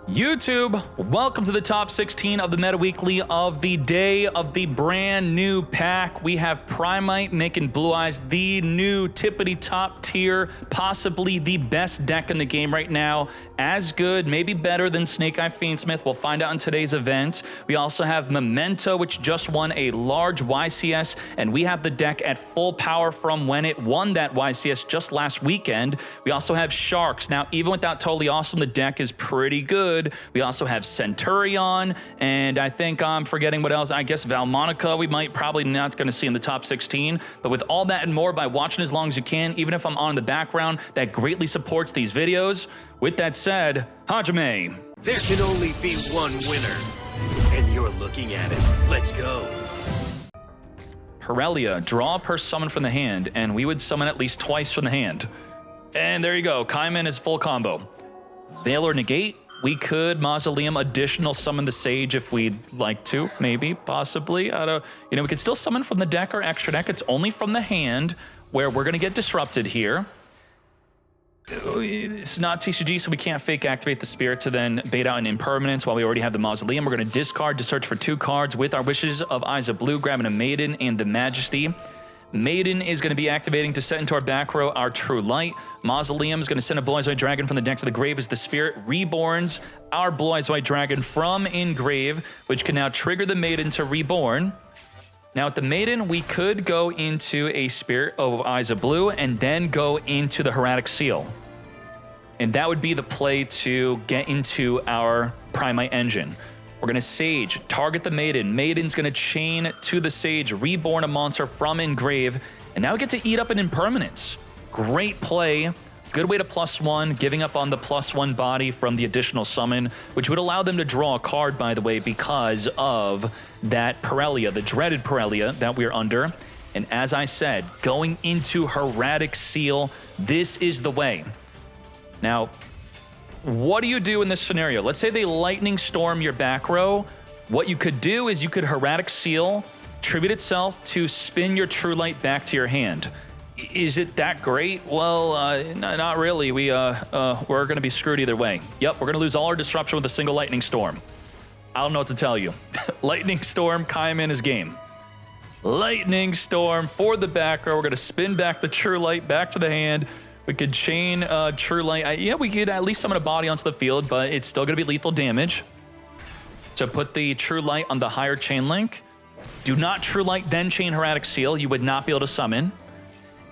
YouTube, welcome to the top 16 of the Meta Weekly of the day of the brand new pack. We have Primite making Blue Eyes the new tippity top tier, possibly the best deck in the game right now. As good, maybe better than Snake Eye Fiendsmith. We'll find out in today's event. We also have Memento, which just won a large YCS, and we have the deck at full power from when it won that YCS just last weekend. We also have Sharks. Now, even without Totally Awesome, the deck is pretty good. We also have Centru-Ion, and I think I'm forgetting what else. I guess Valmonica we might probably not going to see in the top 16. But with all that and more, by watching as long as you can, even if I'm on in the background, that greatly supports these videos. With that said, Hajime. There can only be one winner, and you're looking at it. Let's go. Pirellia, draw per summon from the hand, and we would summon at least twice from the hand. And there you go, Kaiman is full combo. Veil or Negate. We could Mausoleum additional summon the Sage if we'd like to, maybe, possibly. We could still summon from the deck or extra deck. It's only from the hand where we're going to get disrupted here. It's not TCG, so we can't fake activate the Spirit to then bait out an Impermanence while we already have the Mausoleum. We're going to discard to search for 2 cards with our Wishes of Eyes of Blue, grabbing a Maiden and the Majesty. Maiden is going to be activating to set into our back row our True Light. Mausoleum is going to send a Blue Eyes White Dragon from the deck to the grave as the Spirit reborns our Blue Eyes White Dragon from Engrave, which can now trigger the Maiden to reborn. Now with the Maiden, we could go into a Spirit of Eyes of Blue and then go into the Hieratic Seal. And that would be the play to get into our Primite engine. We're going to Sage, target the Maiden. Maiden's going to chain to the Sage, reborn a monster from Engrave, and now we get to eat up an Impermanence. Great play. Good way to +1, giving up on the +1 body from the additional summon, which would allow them to draw a card, by the way, because of that Pirellia, the dreaded Pirellia that we're under. And as I said, going into Hieratic Seal, this is the way. Now, what do you do in this scenario? Let's say they Lightning Storm your back row. What you could do is you could Hieratic Seal, tribute itself to spin your True Light back to your hand. Is it that great? Well, not really. We're going to be screwed either way. Yep, we're going to lose all our disruption with a single Lightning Storm. I don't know what to tell you. Lightning Storm, Kaiman is game. Lightning Storm for the back row. We're going to spin back the True Light back to the hand. We could chain True Light. Yeah, we could at least summon a body onto the field, but it's still going to be lethal damage. So put the True Light on the higher chain link. Do not True Light, then chain Hieratic Seal. You would not be able to summon.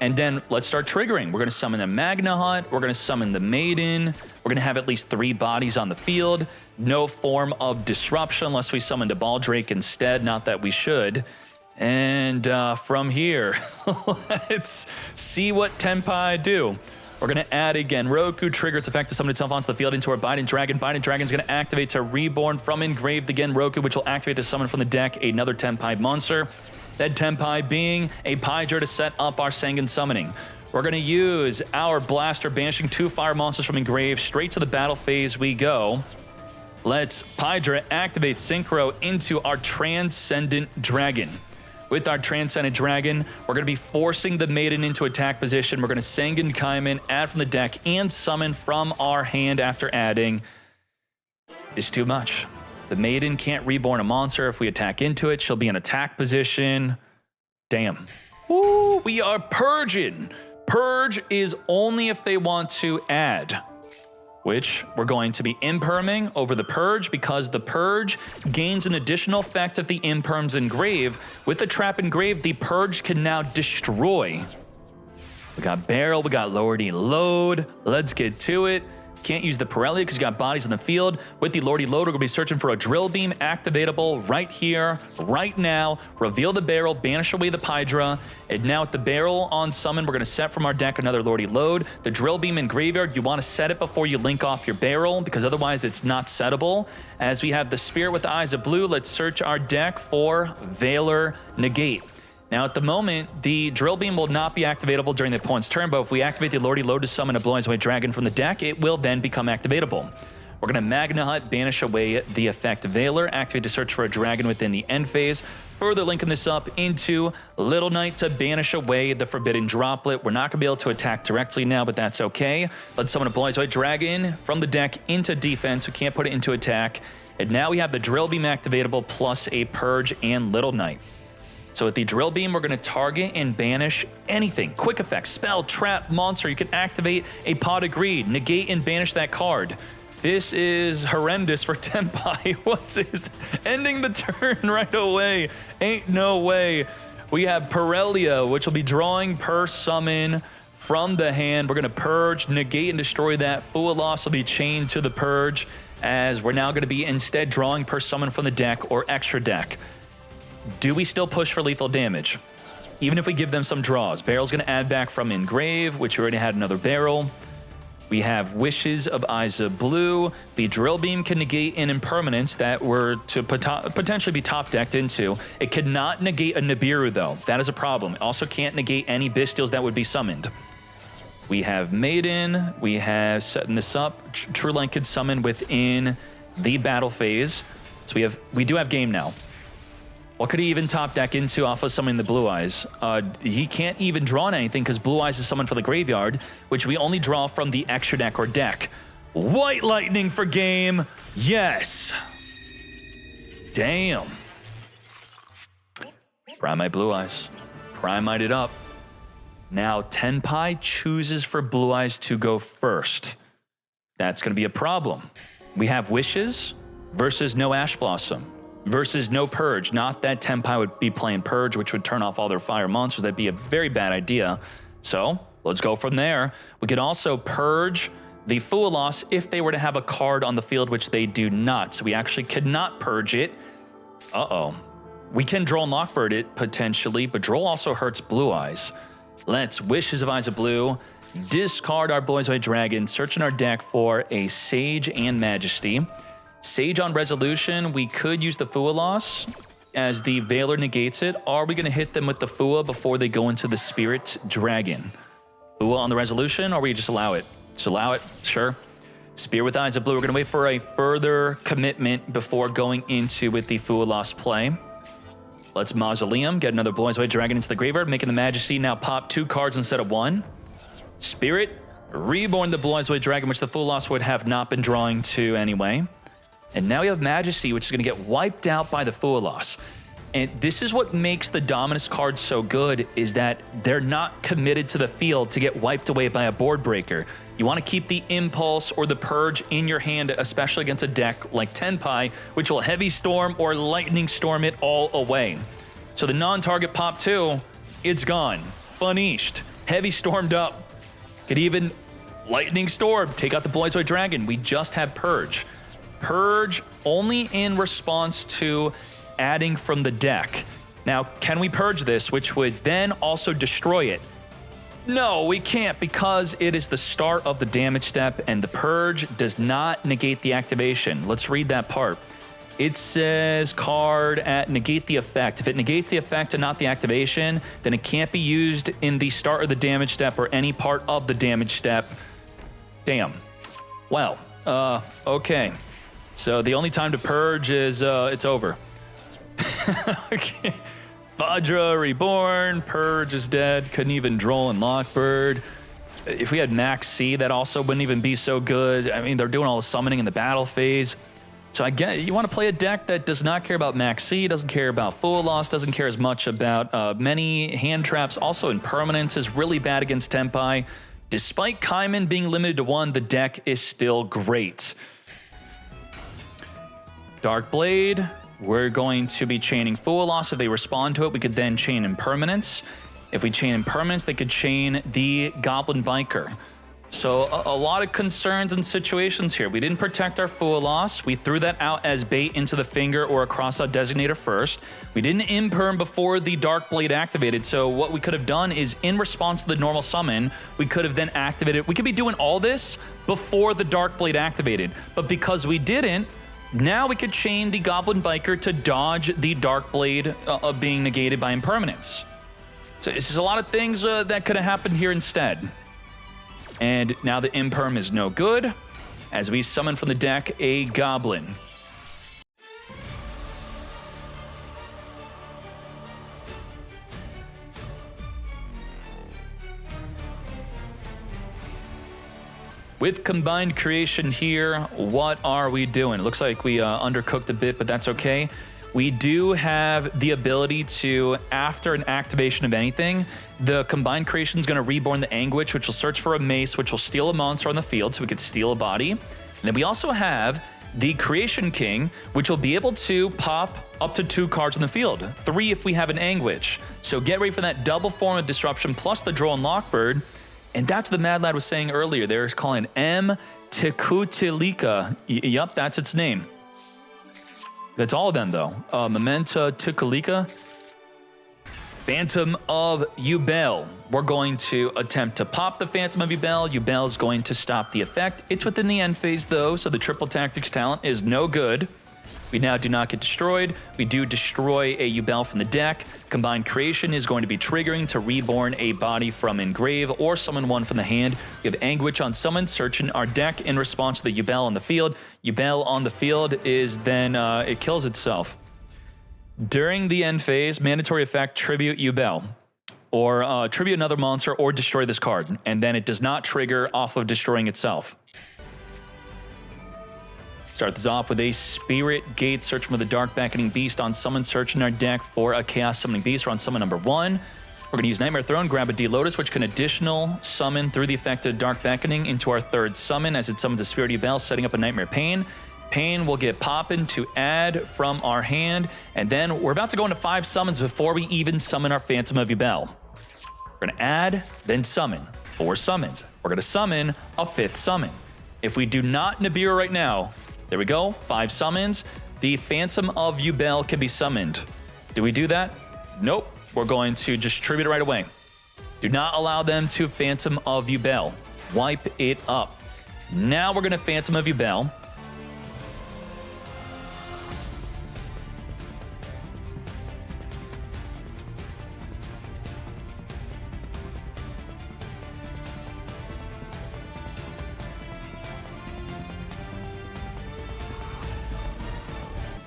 And then let's start triggering. We're going to summon the Magna Hut. We're going to summon the Maiden. We're going to have at least 3 bodies on the field. No form of disruption unless we summoned a Baldrake instead. Not that we should. And from here, let's see what Tenpai do. We're going to add again Roku, trigger its effect to summon itself onto the field into our Biding Dragon. Biding Dragon is going to activate to reborn from Engraved again Roku, which will activate to summon from the deck another Tenpai monster. That Tenpai being a Pydra to set up our Sangan summoning. We're going to use our Blaster, banishing 2 fire monsters from Engraved. Straight to the battle phase we go. Let's Pydra activate Synchro into our Transcendent Dragon. With our Transcendent Dragon, we're going to be forcing the Maiden into attack position. We're going to Sangan Kaiman, add from the deck, and summon from our hand after adding. It's too much. The Maiden can't reborn a monster. If we attack into it, she'll be in attack position. Damn. Ooh, we are purging. Purge is only if they want to add, which we're going to be imperming over the Purge because the Purge gains an additional effect if the Imperm's Engrave. With the Trap Engrave, the Purge can now destroy. We got Barrel, we got Lordy Load. Let's get to it. Can't use the Pirelli because you got bodies in the field. With the Lordy Load, we're going to be searching for a Drill Beam activatable right here, right now. Reveal the Barrel, banish away the Pydra. And now with the Barrel on summon, we're going to set from our deck another Lordy Load. The Drill Beam in Graveyard, you want to set it before you link off your Barrel because otherwise it's not settable. As we have the Spirit with the Eyes of Blue, let's search our deck for Veil Negate. Now, at the moment, the Drill Beam will not be activatable during the opponent's turn, but if we activate the Lordy Load to summon a Blue Eyes White Dragon from the deck, it will then become activatable. We're going to Magna Hut, banish away the effect Veiler, activate to search for a dragon within the end phase. Further linking this up into Little Knight to banish away the Forbidden Droplet. We're not going to be able to attack directly now, but that's okay. Let's summon a Blue Eyes White Dragon from the deck into defense. We can't put it into attack. And now we have the Drill Beam activatable plus a Purge and Little Knight. So with the Drill Beam, we're going to target and banish anything. Quick effect, spell, trap, monster. You can activate a Pot of Greed, negate and banish that card. This is horrendous for Tenpai. What's this? Ending the turn right away. Ain't no way. We have Pirellia, which will be drawing per summon from the hand. We're going to Purge, negate, and destroy that. Full loss will be chained to the Purge, as we're now going to be instead drawing per summon from the deck or extra deck. Do we still push for lethal damage? Even if we give them some draws. Barrel's going to add back from Engrave, which we already had another barrel. We have Wishes of Eyes of Blue. The Drill Beam can negate an impermanence that were to potentially be top decked into. It cannot negate a Nibiru though. That is a problem. It also can't negate any Bystials that would be summoned. We have Maiden. We have, setting this up, True Light could summon within the battle phase. So we do have game now. What could he even top deck into off of summoning the Blue Eyes? He can't even draw on anything because Blue Eyes is summoned for the graveyard, which we only draw from the extra deck or deck. White Lightning for game. Yes. Damn. Primite Blue Eyes. Primite it up. Now Tenpai chooses for Blue Eyes to go first. That's going to be a problem. We have Wishes versus no Ash Blossom. Versus no Purge. Not that Tenpai would be playing Purge, which would turn off all their fire monsters. That'd be a very bad idea. So let's go from there. We could also Purge the Fool Loss if they were to have a card on the field, which they do not. So we actually could not Purge it. Uh-oh. We can Droll and Lockbird it potentially, but Droll also hurts Blue Eyes. Let's Wishes of Eyes of Blue. Discard our Blue Eyes White Dragon. Search in our deck for a Sage and Majesty. Sage on Resolution, we could use the Fua loss as the Veiler negates it. Are we going to hit them with the Fua before they go into the Spirit Dragon? Fua on the Resolution, or we just allow it? Just allow it, sure. Spear with Eyes of Blue, we're going to wait for a further commitment before going into with the Fua loss play. Let's Mausoleum, get another Blue Eyes White Dragon into the graveyard, making the Majesty now pop 2 cards instead of 1. Spirit, Reborn the Blue Eyes White Dragon, which the Fua loss would have not been drawing to anyway. And now we have Majesty, which is going to get wiped out by the Fua loss. And this is what makes the Dominus cards so good, is that they're not committed to the field to get wiped away by a board breaker. You want to keep the Impulse or the Purge in your hand, especially against a deck like Tenpai, which will Heavy Storm or Lightning Storm it all away. So the non-target pop 2, it's gone. Funished. Heavy Stormed up. Could even Lightning Storm, take out the Blue Eyes White Dragon. We just have Purge. Purge only in response to adding from the deck. Now, can we Purge this, which would then also destroy it? No, we can't, because it is the start of the damage step, and the Purge does not negate the activation. Let's read that part. It says card at negate the effect. If it negates the effect and not the activation, then it can't be used in the start of the damage step or any part of the damage step. Damn. Well, okay. So the only time to Purge is it's over. Okay. Vajra Reborn, Purge is dead, couldn't even Droll and Lockbird. If we had Max C, that also wouldn't even be so good. I mean, they're doing all the summoning in the battle phase. So I get you want to play a deck that does not care about Max C, doesn't care about Full Loss, doesn't care as much about many hand traps. Also, Impermanence is really bad against Tenpai. Despite Kaiman being limited to 1, the deck is still great. Dark Blade, we're going to be chaining Full Loss. If they respond to it, we could then chain Impermanence. If we chain Impermanence, they could chain the Goblin Biker. So a lot of concerns and situations here. We didn't protect our Full Loss. We threw that out as bait into the finger or a cross-out designator first. We didn't Imperm before the Dark Blade activated. So what we could have done is, in response to the normal summon, we could have then activated. We could be doing all this before the Dark Blade activated. But because we didn't, now we could chain the Goblin Biker to dodge the Dark Blade of being negated by Impermanence. So it's just a lot of things that could have happened here instead. And now the Imperm is no good. as we summon from the deck a Goblin. With Combined Creation here, what are we doing? It looks like we undercooked a bit, but that's okay. We do have the ability to, after an activation of anything, the Combined Creation is going to reborn the Anguish, which will search for a mace, which will steal a monster on the field, so we could steal a body. And then we also have the Creation King, which will be able to pop up to 2 cards on the field, 3 if we have an Anguish. So get ready for that double form of disruption plus the Droll and Lockbird. And that's what the Mad Lad was saying earlier. They're calling M. Tekutilika. Yup, that's its name. That's all of them, though. Memento, Tekutilika. Phantom of Yubel. We're going to attempt to pop the Phantom of Yubel. Yubel is going to stop the effect. It's within the end phase, though, so the triple tactics talent is no good. We now do not get destroyed. We do destroy a Yubel from the deck. Combined Creation is going to be triggering to reborn a body from Engrave or summon one from the hand. We have Anguish on summon, searching our deck in response to the Yubel on the field. Yubel on the field is then, it kills itself. During the end phase, mandatory effect, tribute Yubel. Or tribute another monster or destroy this card. And then it does not trigger off of destroying itself. Start this off with a Spirit Gate, searching for the Dark Beckoning Beast on summon, search in our deck for a Chaos Summoning Beast. We're on summon number 1. We're going to use Nightmare Throne, grab a D-Lotus, which can additional summon through the effect of Dark Beckoning into our 3rd summon as it summons a Spirit Yubel, setting up a Nightmare Pain. Pain will get poppin' to add from our hand, and then we're about to go into 5 summons before we even summon our Phantom of Yubel. We're going to add, then summon. 4 summons. We're going to summon a 5th summon. If we do not Nibiru right now, there we go, 5 summons. The Phantom of Yubel can be summoned. Do we do that? Nope. We're going to just tribute it right away. Do not allow them to Phantom of Yubel. Wipe it up. Now we're going to Phantom of Yubel.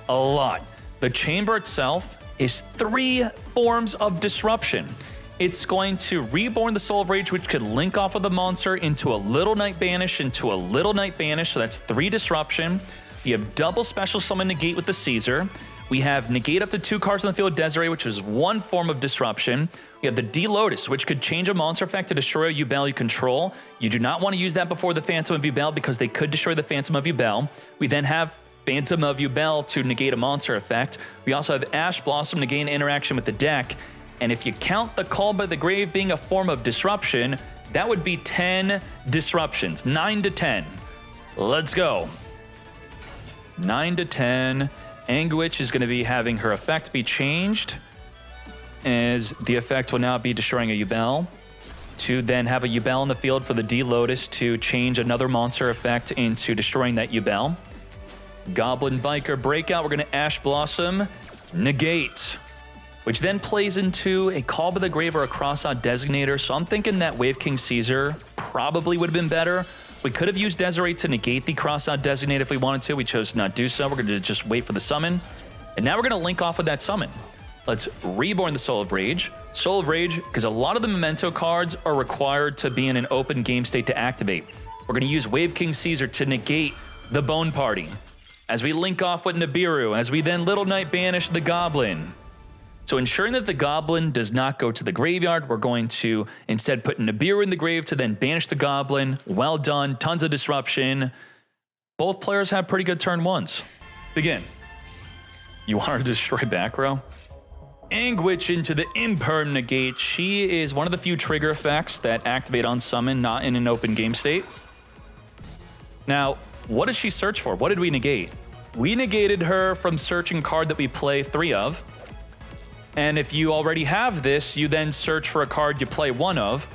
A lot. The chamber itself is 3 forms of disruption. It's going to reborn the Soul of Rage, which could link off of the monster into a Little Knight Banish, into a Little Knight Banish, so that's 3 disruption. We have double special summon Negate with the Caesar. We have Negate up to 2 cards on the field, Desiree, which is 1 form of disruption. We have the D-Lotus, which could change a monster effect to destroy a Yubel you control. You do not want to use that before the Phantom of Yubel because they could destroy the Phantom of Yubel. We then have Phantom of Yubel to negate a monster effect. We also have Ash Blossom to gain interaction with the deck. And if you count the Call by the Grave being a form of disruption, that would be 10 disruptions. 9 to 10. Let's go. 9 to 10. Anguish is going to be having her effect be changed, as the effect will now be destroying a Yubel. To then have a Yubel in the field for the D-Lotus to change another monster effect into destroying that Yubel. Goblin Biker Breakout, we're going to Ash Blossom, Negate, which then plays into a Call by the Grave or a Crossout Designator. So I'm thinking that Wave King Caesar probably would have been better. We could have used Desiree to negate the Crossout Designator if we wanted to. We chose to not do so. We're going to just wait for the summon. And now we're going to link off with that summon. Let's reborn the Soul of Rage. Soul of Rage, because a lot of the Memento cards are required to be in an open game state to activate. We're going to use Wave King Caesar to negate the Bone Party. As we link off with Nibiru, as we then Little Knight Banish the Goblin. So ensuring that the Goblin does not go to the graveyard, we're going to instead put Nibiru in the grave to then banish the Goblin. Well done, tons of disruption. Both players have pretty good turn 1s. Begin. You want her to destroy back row? Anguish into the Imperm Negate. She is one of the few trigger effects that activate on summon, not in an open game state. Now, what does she search for? What did we negate? We negated her from searching a card that we play 3 of. And if you already have this, you then search for a card you play 1 of.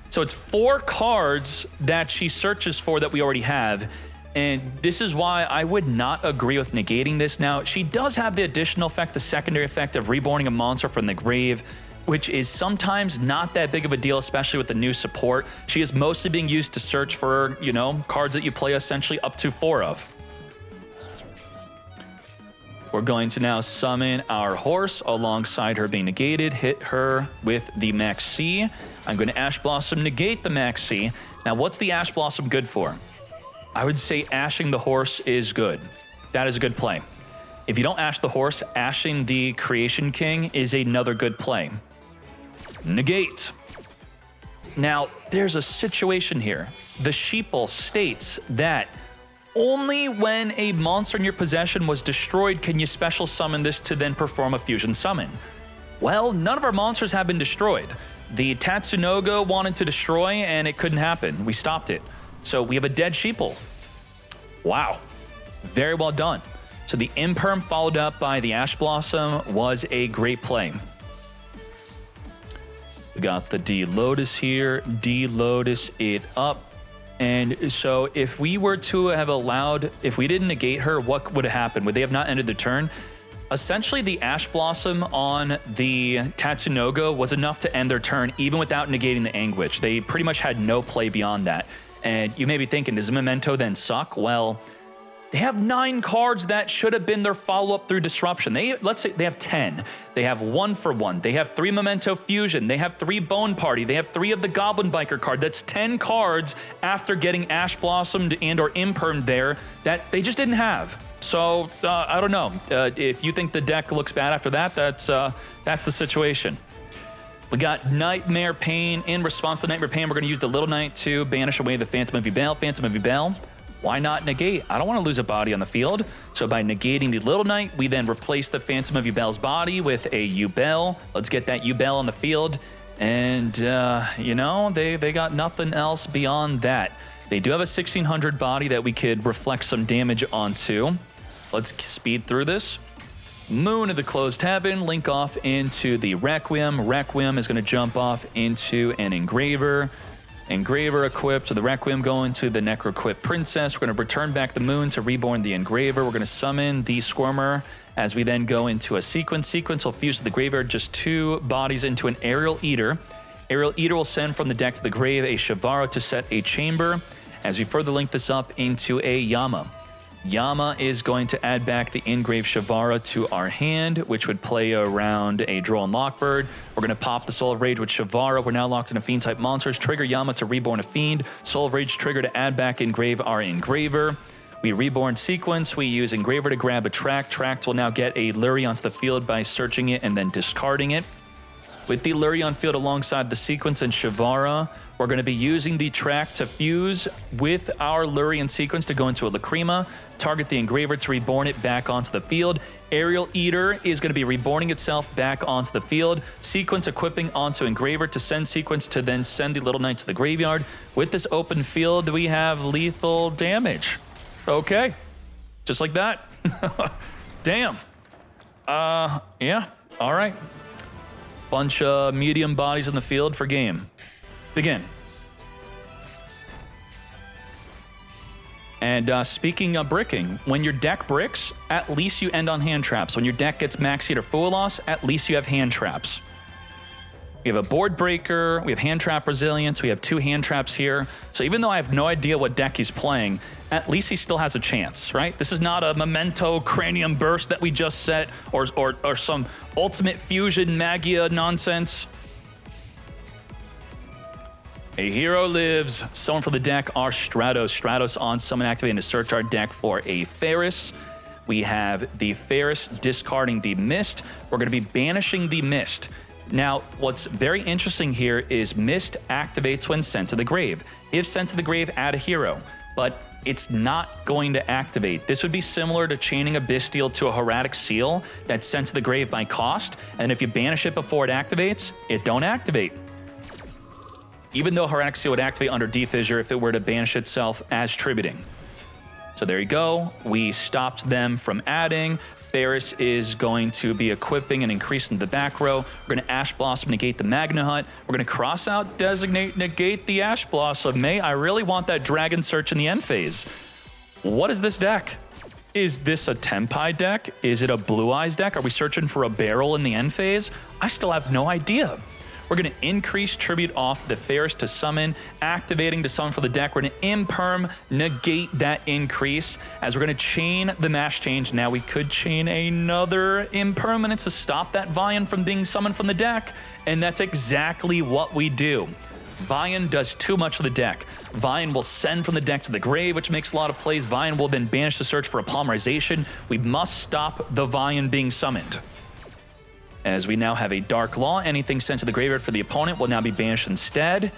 So it's 4 cards that she searches for that we already have. And this is why I would not agree with negating this. Now, she does have the additional effect, the secondary effect of reborning a monster from the grave, which is sometimes not that big of a deal, especially with the new support. She is mostly being used to search for, you know, cards that you play essentially up to 4 of. We're going to now summon our horse alongside her being negated, hit her with the Max C. I'm going to Ash Blossom negate the Max C. Now, what's the Ash Blossom good for? I would say ashing the horse is good. That is a good play. If you don't ash the horse, ashing the Creation King is another good play. Negate. Now, there's a situation here. The sheeple states that only when a monster in your possession was destroyed can you special summon this to then perform a fusion summon. Well, none of our monsters have been destroyed. The Tatsunogo wanted to destroy and it couldn't happen. We stopped it. So we have a dead sheeple. Wow. Very well done. So the Imperm followed up by the Ash Blossom was a great play. We got the D-Lotus here. D-Lotus it up. And so if we were to have allowed, if we didn't negate her, what would have happened? Would they have not ended the turn? Essentially, the Ash Blossom on the Tatsunogo was enough to end their turn, even without negating the Anguish. They pretty much had no play beyond that. And you may be thinking, does Memento then suck? Well, they have 9 cards that should have been their follow-up through Disruption. Let's say they have 10. They have 1 for 1. They have 3 Memento Fusion. They have 3 Bone Party. They have 3 of the Goblin Biker card. That's 10 cards after getting Ash Blossomed and or Impermed there that they just didn't have. So, I don't know. If you think the deck looks bad after that, that's the situation. We got Nightmare Pain. In response to Nightmare Pain, we're going to use the Little Knight to banish away the Phantom of Yubel. Phantom of Yubel. Why not negate? I don't want to lose a body on the field. So by negating the Little Knight, we then replace the Phantom of Yubel's body with a Yubel. Let's get that Yubel on the field. And, you know, they got nothing else beyond that. They do have a 1600 body that we could reflect some damage onto. Let's speed through this. Moon of the Closed Heaven, link off into the Requiem. Requiem is going to jump off into an Engraver. Engraver equipped, so the Requiem going to the Necro-equipped Princess. We're going to return back the Moon to reborn the Engraver. We're going to summon the Squirmer as we then go into a Sequence. Sequence will fuse to the graveyard just 2 bodies into an Aerial Eater. Aerial Eater will send from the deck to the grave a Shavara to set a Chamber. As we further link this up into a Yama. Yama is going to add back the engraved Shavara to our hand, which would play around a Droll and Lockbird. We're going to pop the Soul of Rage with Shavara. We're now locked into Fiend-type monsters. Trigger Yama to reborn a Fiend. Soul of Rage trigger to add back engrave our Engraver. We reborn Sequence. We use Engraver to grab a Tract. Tract will now get a Luri onto the field by searching it and then discarding it. With the Luri on field alongside the Sequence and Shavara, we're going to be using the Tract to fuse with our Luri and Sequence to go into a Lacrima, target the Engraver to reborn it back onto the field. Aerial Eater is going to be reborning itself back onto the field. Sequence equipping onto Engraver to send Sequence to then send the Little Knight to the graveyard. With this open field, we have lethal damage. Okay. Just like that. Damn. Yeah. All right. Bunch of medium bodies in the field for game. Begin. And speaking of bricking, when your deck bricks, at least you end on hand traps. When your deck gets Max Eater Full Loss, at least you have hand traps. We have a Board Breaker, we have Hand Trap Resilience, we have 2 hand traps here. So even though I have no idea what deck he's playing, at least he still has a chance, right? This is not a Memento Cranium Burst that we just set or some Ultimate Fusion Magia nonsense. A hero lives. Summon for the deck are Stratos. Stratos on summon activating to search our deck for a Ferris. We have the Ferris discarding the Mist. We're going to be banishing the Mist. Now, what's very interesting here is Mist activates when sent to the grave. If sent to the grave, add a hero, but it's not going to activate. This would be similar to chaining a Bestial to a Hieratic Seal that's sent to the grave by cost, and if you banish it before it activates, it don't activate. Even though Hieratic Seal would activate under Defissure if it were to banish itself as tributing. So there you go. We stopped them from adding. Ferris is going to be equipping and increasing the back row. We're going to Ash Blossom, negate the Magna Hut. We're going to cross out, designate, negate the Ash Blossom. I really want that Dragon Search in the end phase. What is this deck? Is this a Tenpai deck? Is it a Blue Eyes deck? Are we searching for a barrel in the end phase? I still have no idea. We're going to increase tribute off the Ferris to summon, activating to summon for the deck. We're going to imperm, negate that increase as we're going to chain the mash change. Now we could chain another impermanence to stop that Vian from being summoned from the deck, and that's exactly what we do. Vian does too much for the deck. Vian will send from the deck to the grave, which makes a lot of plays. Vian will then banish the search for a polymerization. We must stop the Vian being summoned. As we now have a Dark Law, anything sent to the graveyard for the opponent will now be banished instead.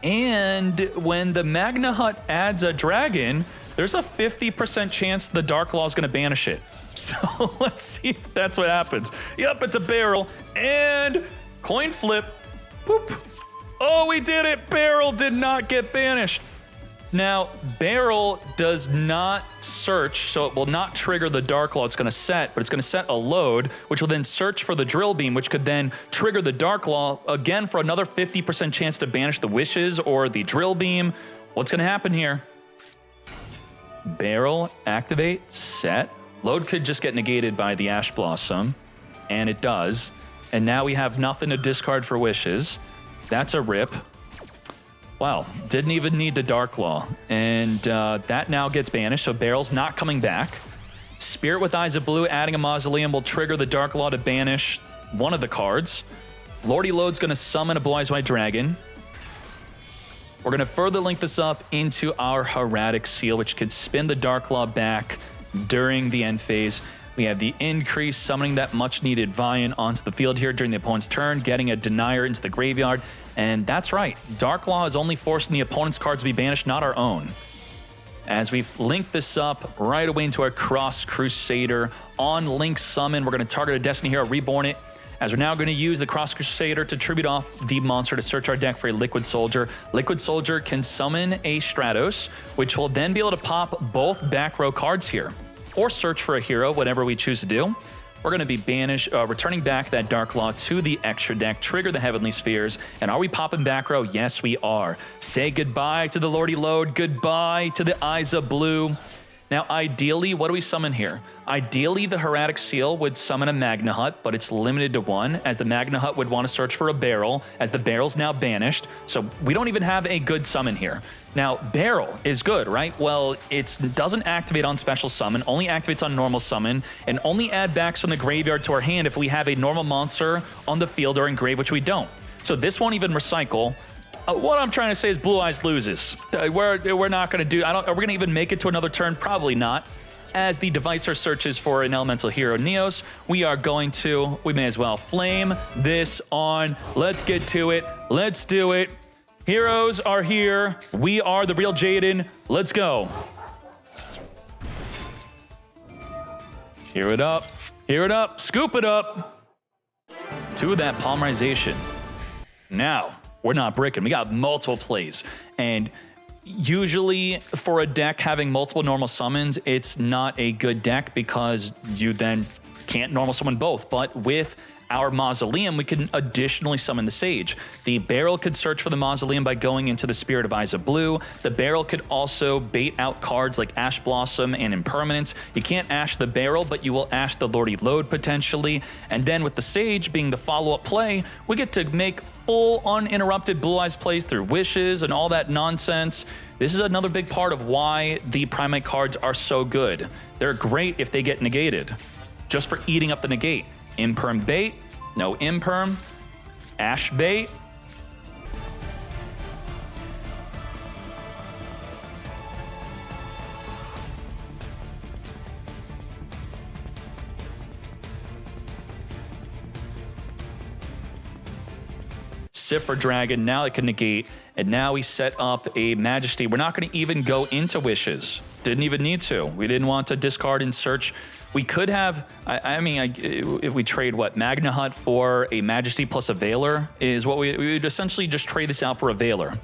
And when the Magna Hut adds a dragon, there's a 50% chance the Dark Law is going to banish it. So let's see if that's what happens. Yep, it's a barrel. And coin flip. Boop. Oh, we did it! Barrel did not get banished. Now, Barrel does not search, so it will not trigger the Dark Law it's going to set, but it's going to set a load, which will then search for the Drill Beam, which could then trigger the Dark Law, again, for another 50% chance to banish the Wishes or the Drill Beam. What's going to happen here? Barrel, activate, set. Load could just get negated by the Ash Blossom, and it does. And now we have nothing to discard for Wishes. That's a rip. Wow, didn't even need the Dark Law. And that now gets banished, so Barrel's not coming back. Spirit with Eyes of Blue, adding a Mausoleum will trigger the Dark Law to banish one of the cards. Lordy Lode's going to summon a Blue Eyes White Dragon. We're going to further link this up into our Hieratic Seal, which could spin the Dark Law back during the end phase. We have the increase, summoning that much-needed Vian onto the field here during the opponent's turn, getting a Denier into the graveyard. And that's right, Dark Law is only forcing the opponent's cards to be banished, not our own. As we've linked this up right away into our Cross Crusader. On Link Summon, we're going to target a Destiny Hero, Reborn it, as we're now going to use the Cross Crusader to tribute off the monster to search our deck for a Liquid Soldier. Liquid Soldier can summon a Stratos, which will then be able to pop both back row cards here, or search for a hero, whatever we choose to do. We're going to be returning back that Dark Law to the extra deck, trigger the Heavenly Spheres, and are we popping back row? Yes, we are. Say goodbye to the Lordy Lode, goodbye to the Eyes of Blue. Now, ideally, what do we summon here? Ideally, the Hieratic Seal would summon a Magna Hut, but it's limited to one, as the Magna Hut would want to search for a Barrel, as the Barrel's now banished, so we don't even have a good summon here. Now, Barrel is good, right? Well, it doesn't activate on special summon, only activates on normal summon, and only add backs from the graveyard to our hand if we have a normal monster on the field or engraved, which we don't. So this won't even recycle. What I'm trying to say is Blue Eyes loses. We're not going to do... Are we going to even make it to another turn? Probably not. As the Devicer searches for an elemental hero, Neos, we may as well flame this on. Let's get to it. Let's do it. Heroes are here. We are the real Jaden. Let's go. Hear it up. Hear it up. Scoop it up. To that polymerization. Now, we're not bricking. We got multiple plays. And usually for a deck having multiple normal summons, it's not a good deck because you then can't normal summon both. But with our Mausoleum, we can additionally summon the Sage. The Barrel could search for the Mausoleum by going into the Spirit of Eyes of Blue. The Barrel could also bait out cards like Ash Blossom and Impermanence. You can't Ash the Barrel, but you will Ash the Lordy Lode potentially. And then with the Sage being the follow-up play, we get to make full uninterrupted Blue Eyes plays through Wishes and all that nonsense. This is another big part of why the Primate cards are so good. They're great if they get negated, just for eating up the negate. Imperm bait, no imperm, Ash bait. Sifra Dragon, now it can negate, and now we set up a Majesty. We're not going to even go into Wishes. Didn't even need to. We didn't want to discard and search. We could have, if we trade what, Magna Hut for a Majesty plus a Veiler is what we would essentially just trade this out for a Veiler.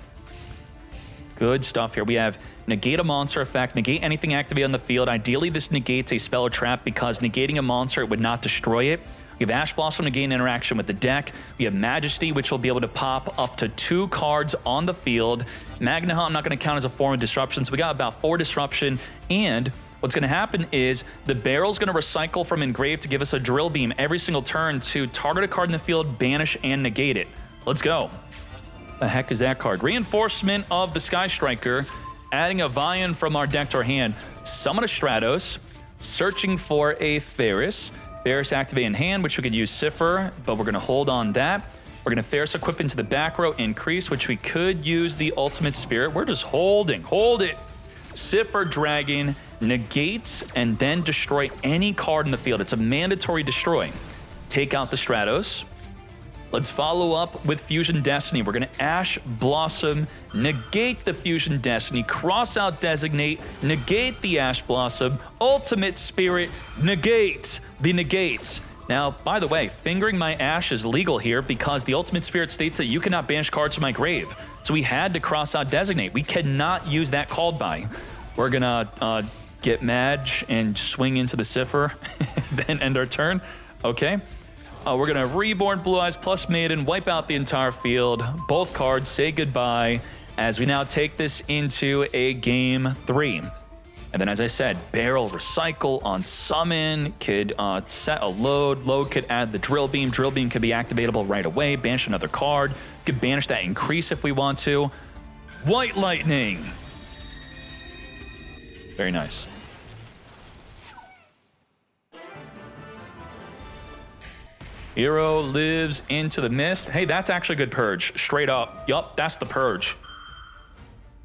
Good stuff here. We have negate a monster effect, negate anything activated on the field. Ideally, this negates a spell or trap because negating a monster, it would not destroy it. We have Ash Blossom to gain interaction with the deck. We have Majesty, which will be able to pop up to 2 cards on the field. Magna Hut, I'm not going to count as a form of disruption, so we got about 4 disruption. And what's going to happen is the Barrel's going to recycle from Engraved to give us a Drill Beam every single turn to target a card in the field, banish, and negate it. Let's go. The heck is that card? Reinforcement of the Sky Striker, adding a Vian from our deck to our hand. Summon a Stratos, searching for a Ferris. Ferris activate in hand, which we could use Cipher, but we're gonna hold on that. We're gonna Ferris equip into the back row, increase, which we could use the Ultimate Spirit. We're just holding, hold it. Cipher Dragon, negate, and then destroy any card in the field. It's a mandatory destroy. Take out the Stratos. Let's follow up with Fusion Destiny. We're gonna Ash Blossom, negate the Fusion Destiny, cross out Designate, negate the Ash Blossom, Ultimate Spirit, negate the negate. Now, by the way, fingering my Ash is legal here because the Ultimate Spirit states that you cannot banish cards from my grave. So we had to cross out Designate. We cannot use that called by. We're gonna get Madge and swing into the Cipher, then end our turn. Okay. We're gonna Reborn Blue Eyes plus Maiden, wipe out the entire field. Both cards say goodbye as we now take this into a game 3. And then, as I said, Barrel, Recycle on Summon, could set a load. Load could add the Drill Beam. Drill Beam could be activatable right away. Banish another card. Could banish that Increase if we want to. White Lightning. Very nice. Hero lives into the mist. Hey, that's actually good purge. Straight up. Yup, that's the purge.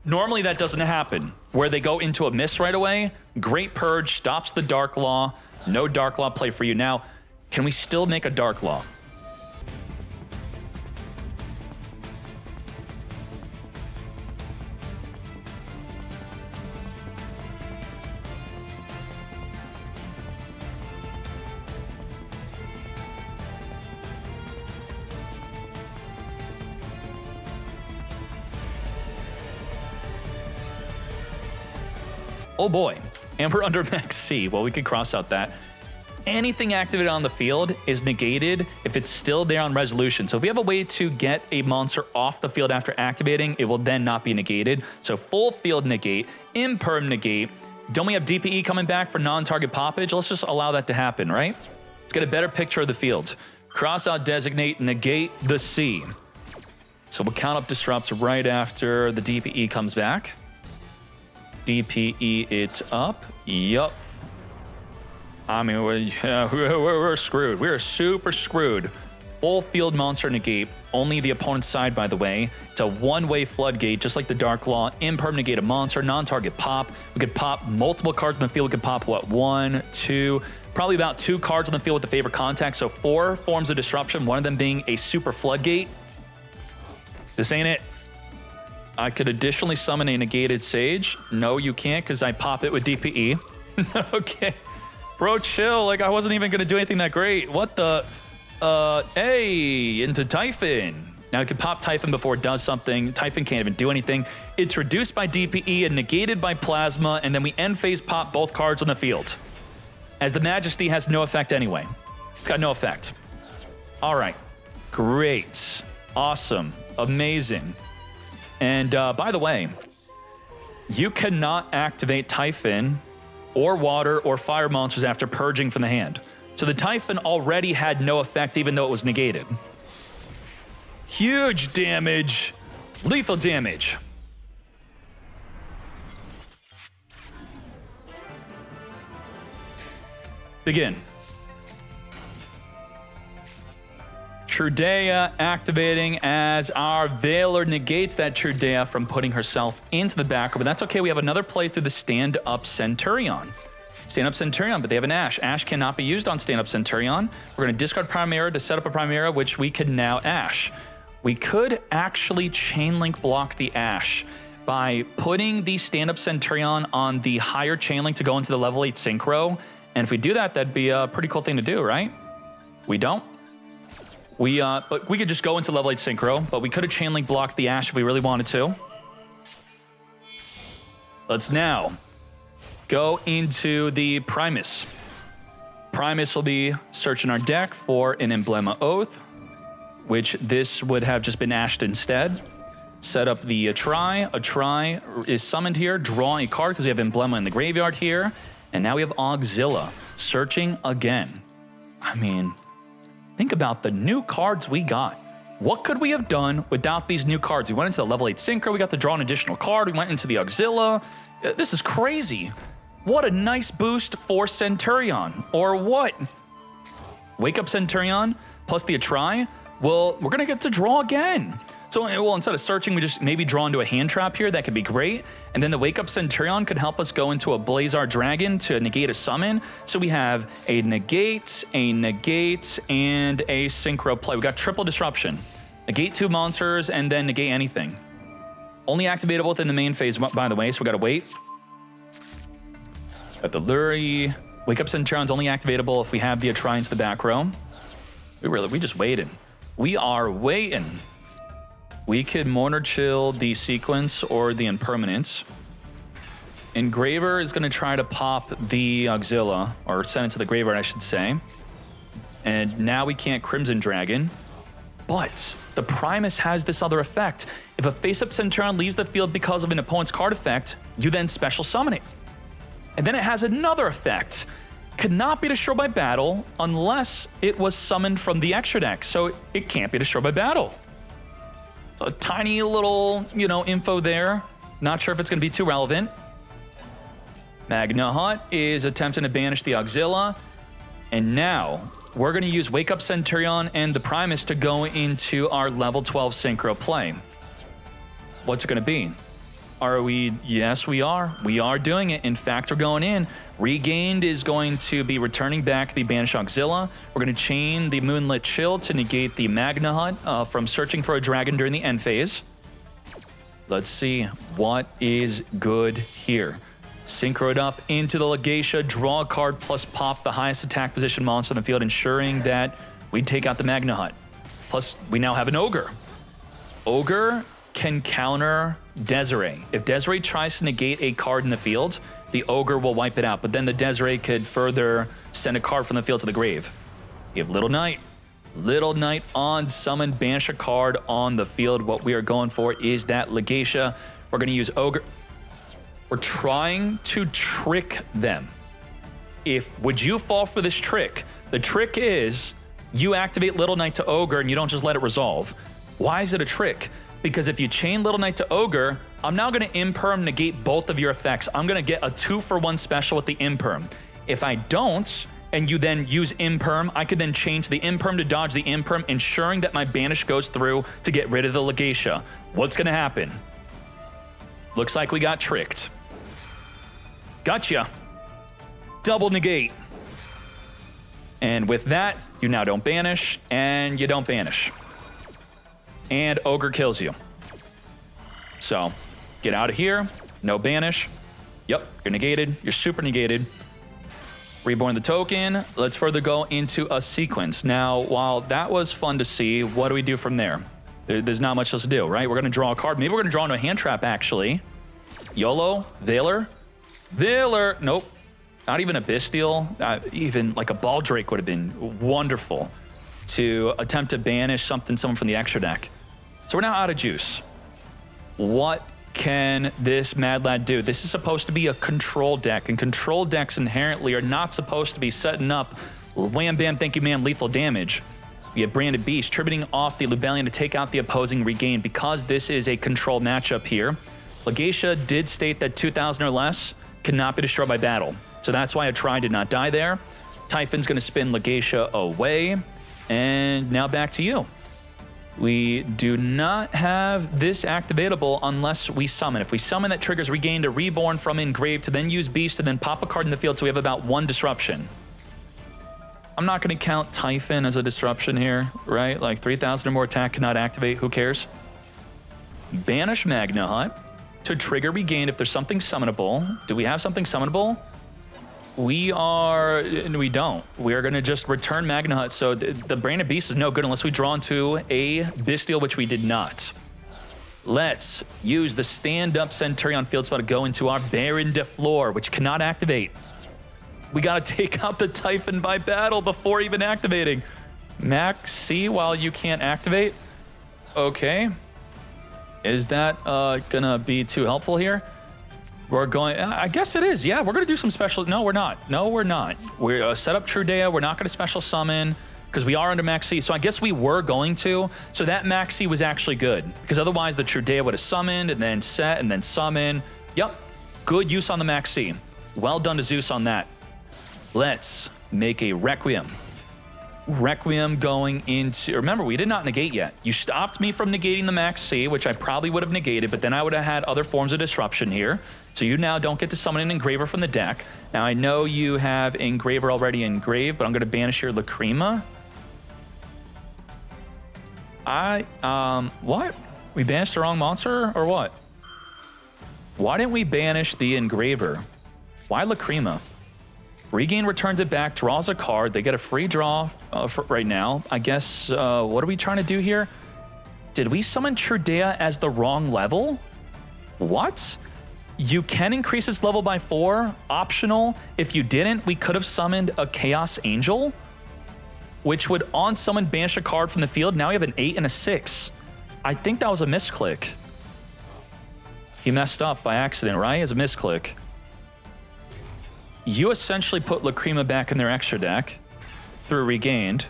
Normally that doesn't happen, where they go into a mist right away. Great purge, stops the Dark Law. No Dark Law play for you. Now, can we still make a Dark Law? Oh boy, and we're under max C. Well, we could cross out that. Anything activated on the field is negated if it's still there on resolution. So if we have a way to get a monster off the field after activating, it will then not be negated. So full field negate, imperm negate. Don't we have DPE coming back for non-target poppage? Let's just allow that to happen, right? Let's get a better picture of the field. Cross out Designate, negate the C. So we'll count up Disrupt right after the DPE comes back. DPE it up. Yup. I mean, we're screwed. We're super screwed. Full field monster negate. Only the opponent's side, by the way. It's a one-way floodgate, just like the Dark Law. Imperm negate a monster, non-target pop. We could pop multiple cards in the field. We could pop, what, 1, 2, probably about 2 cards on the field with the favorite contact. So 4 forms of disruption, one of them being a super floodgate. This ain't it. I could additionally summon a negated Sage. No, you can't, because I pop it with DPE. Okay. Bro, chill. Like, I wasn't even going to do anything that great. What the? Hey, into Typhon. Now, I could pop Typhon before it does something. Typhon can't even do anything. It's reduced by DPE and negated by Plasma, and then we end phase pop both cards on the field. As the Majesty has no effect anyway. It's got no effect. All right. Great. Awesome. Amazing. And by the way, you cannot activate Typhon or Water or Fire monsters after purging from the hand. So the Typhon already had no effect even though it was negated. Huge damage. Lethal damage. Begin. Trudea activating as our Veiler negates that Trudea from putting herself into the back row, but that's okay. We have another play through the stand-up Centurion. Stand-up Centurion, but they have an Ash. Ash cannot be used on stand-up Centurion. We're going to discard Primera to set up a Primera, which we can now Ash. We could actually chain link block the Ash by putting the stand-up Centurion on the higher chain link to go into the level 8 synchro. And if we do that, that'd be a pretty cool thing to do, right? We don't. But we could just go into level 8 synchro, but we could have chain link blocked the Ash if we really wanted to. Let's now go into the Primus. Primus will be searching our deck for an Emblema Oath, which this would have just been ashed instead. Set up the Try. A Try is summoned here. Draw a card because we have Emblema in the graveyard here. And now we have Auxilla searching again. I mean, think about the new cards we got. What could we have done without these new cards? We went into the level 8 Synchro, we got to draw an additional card, we went into the Auxilla. This is crazy. What a nice boost for Centru-Ion. Or what? Wake Up Centru-Ion plus the Atri. Well, we're gonna get to draw again. So, well, instead of searching, we just maybe draw into a hand trap here. That could be great. And then the Wake Up Centru-Ion could help us go into a Blazar Dragon to negate a summon. So we have a negate, and a synchro play. We got triple disruption. Negate 2 monsters and then negate anything. Only activatable within the main phase, by the way, so we gotta wait. Got the Luri. Wake Up Centurion's only activatable if we have the Atri into the back row. We just waited. We are waiting. We could Mourner Chill the Sequence or the Impermanence. Engraver is going to try to pop the Auxilla, or send it to the graveyard, I should say. And now we can't Crimson Dragon. But the Primus has this other effect. If a face-up Centurion leaves the field because of an opponent's card effect, you then special summon it. And then it has another effect. Cannot be destroyed by battle unless it was summoned from the extra deck, so it can't be destroyed by battle. So a tiny little, info there. Not sure if it's going to be too relevant. Magna Hut is attempting to banish the Auxilla. And now we're going to use Wake Up Centurion and the Primus to go into our level 12 Synchro play. What's it going to be? Are we? Yes, we are. We are doing it. In fact, we're going in. Regained is going to be returning back the Banish Auxilla. We're going to chain the Moonlit Chill to negate the Magna Hut from searching for a dragon during the end phase. Let's see what is good here. Synchro it up into the Legacia, draw a card plus pop the highest attack position monster on the field, ensuring that we take out the Magna Hut. Plus, we now have an Ogre. Ogre can counter Desiree. If Desiree tries to negate a card in the field, the Ogre will wipe it out, but then the Desiree could further send a card from the field to the grave. You have Little Knight. Little Knight on summon, banish a card on the field. What we are going for is that Legacia. We're going to use Ogre. We're trying to trick them. Would you fall for this trick? The trick is you activate Little Knight to Ogre and you don't just let it resolve. Why is it a trick? Because if you chain Little Knight to Ogre, I'm now going to Imperm negate both of your effects. I'm going to get a 2-for-1 special with the Imperm. If I don't, and you then use Imperm, I could then change the Imperm to dodge the Imperm, ensuring that my Banish goes through to get rid of the Legacia. What's going to happen? Looks like we got tricked. Gotcha. Double negate. And with that, you now don't banish, and you don't banish. And Ogre kills you. So, get out of here. No banish. Yep, you're negated. You're super negated. Reborn the token. Let's further go into a sequence. Now, while that was fun to see, what do we do from there? There's not much else to do, right? We're going to draw a card. Maybe we're going to draw into a hand trap, actually. YOLO. Veiler. Veiler. Nope. Not even a Bestial. Even like a Baldrake would have been wonderful to attempt to banish someone from the extra deck. So we're now out of juice. What can this Mad Lad do? This is supposed to be a control deck, and control decks inherently are not supposed to be setting up wham bam thank you ma'am lethal damage. We have Branded Beast tributing off the Lubellion to take out the opposing Regain. Because this is a control matchup here, Legacia did state that 2,000 or less cannot be destroyed by battle. So that's why Atri did not die there. Typhon's going to spin Legacia away. And now back to you. We do not have this activatable unless we summon. If we summon, that triggers Regain to Reborn from Engrave to then use Beast to then pop a card in the field, so we have about 1 disruption. I'm not going to count Typhon as a disruption here, right? Like 3,000 or more attack cannot activate, who cares? Banish Magna Hut to trigger Regain if there's something summonable. Do we have something summonable? We don't. We are going to just return Magna Hut, so the Branded Beast is no good unless we draw into a Bestial, which we did not. Let's use the stand-up Centru-Ion field spell to go into our Baron de Flor, which cannot activate. We got to take out the Typhon by battle before even activating. Max C while you can't activate? Okay. Is that gonna be too helpful here? We're going, I guess it is. Yeah, we're going to do some special. No, we're not. No, we're not. We're set up Trudea. We're not going to special summon. because we are under max C. So I guess we were going to. So that max C was actually good, because otherwise the Trudea would have summoned and then set and then summon. Yep, good use on the max C. Well done to Zeus on that. Let's make a Requiem. Requiem going into, remember, we did not negate yet. You stopped me from negating the max C, which I probably would have negated, but then I would have had other forms of disruption here. So you now don't get to summon an Engraver from the deck. Now I know you have Engraver already engraved, but I'm going to banish your Lacrima. What? We banished the wrong monster or what? Why didn't we banish the Engraver? Why Lacrima? Regain returns it back, draws a card. They get a free draw for right now. I guess, what are we trying to do here? Did we summon Trudea as the wrong level? What? You can increase its level by 4, optional. If you didn't, we could have summoned a Chaos Angel, which would on summon banish a card from the field. Now we have an 8 and a 6. I think that was a misclick. He messed up by accident, right? As a misclick. You essentially put Lacrima back in their extra deck through Regained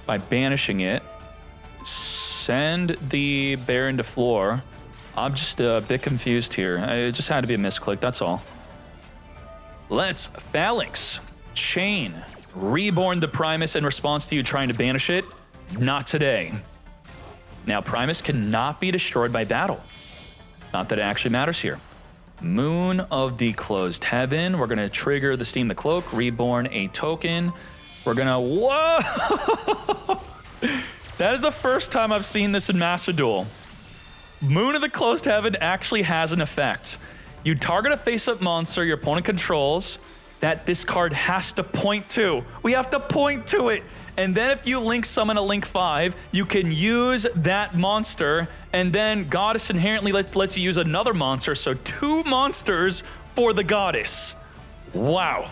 by banishing it. Send the Baron to floor. I'm just a bit confused here. It just had to be a misclick, that's all. Let's Phalanx, Chain, Reborn the Primus in response to you trying to banish it. Not today. Now, Primus cannot be destroyed by battle. Not that it actually matters here. Moon of the Closed Heaven. We're going to trigger the Steam the Cloak, reborn a token. We're going to... Whoa! That is the first time I've seen this in Master Duel. Moon of the Closed Heaven actually has an effect. You target a face-up monster your opponent controls that this card has to point to. We have to point to it. And then if you link summon a Link 5, you can use that monster, and then Goddess inherently lets you use another monster, so 2 monsters for the Goddess. Wow.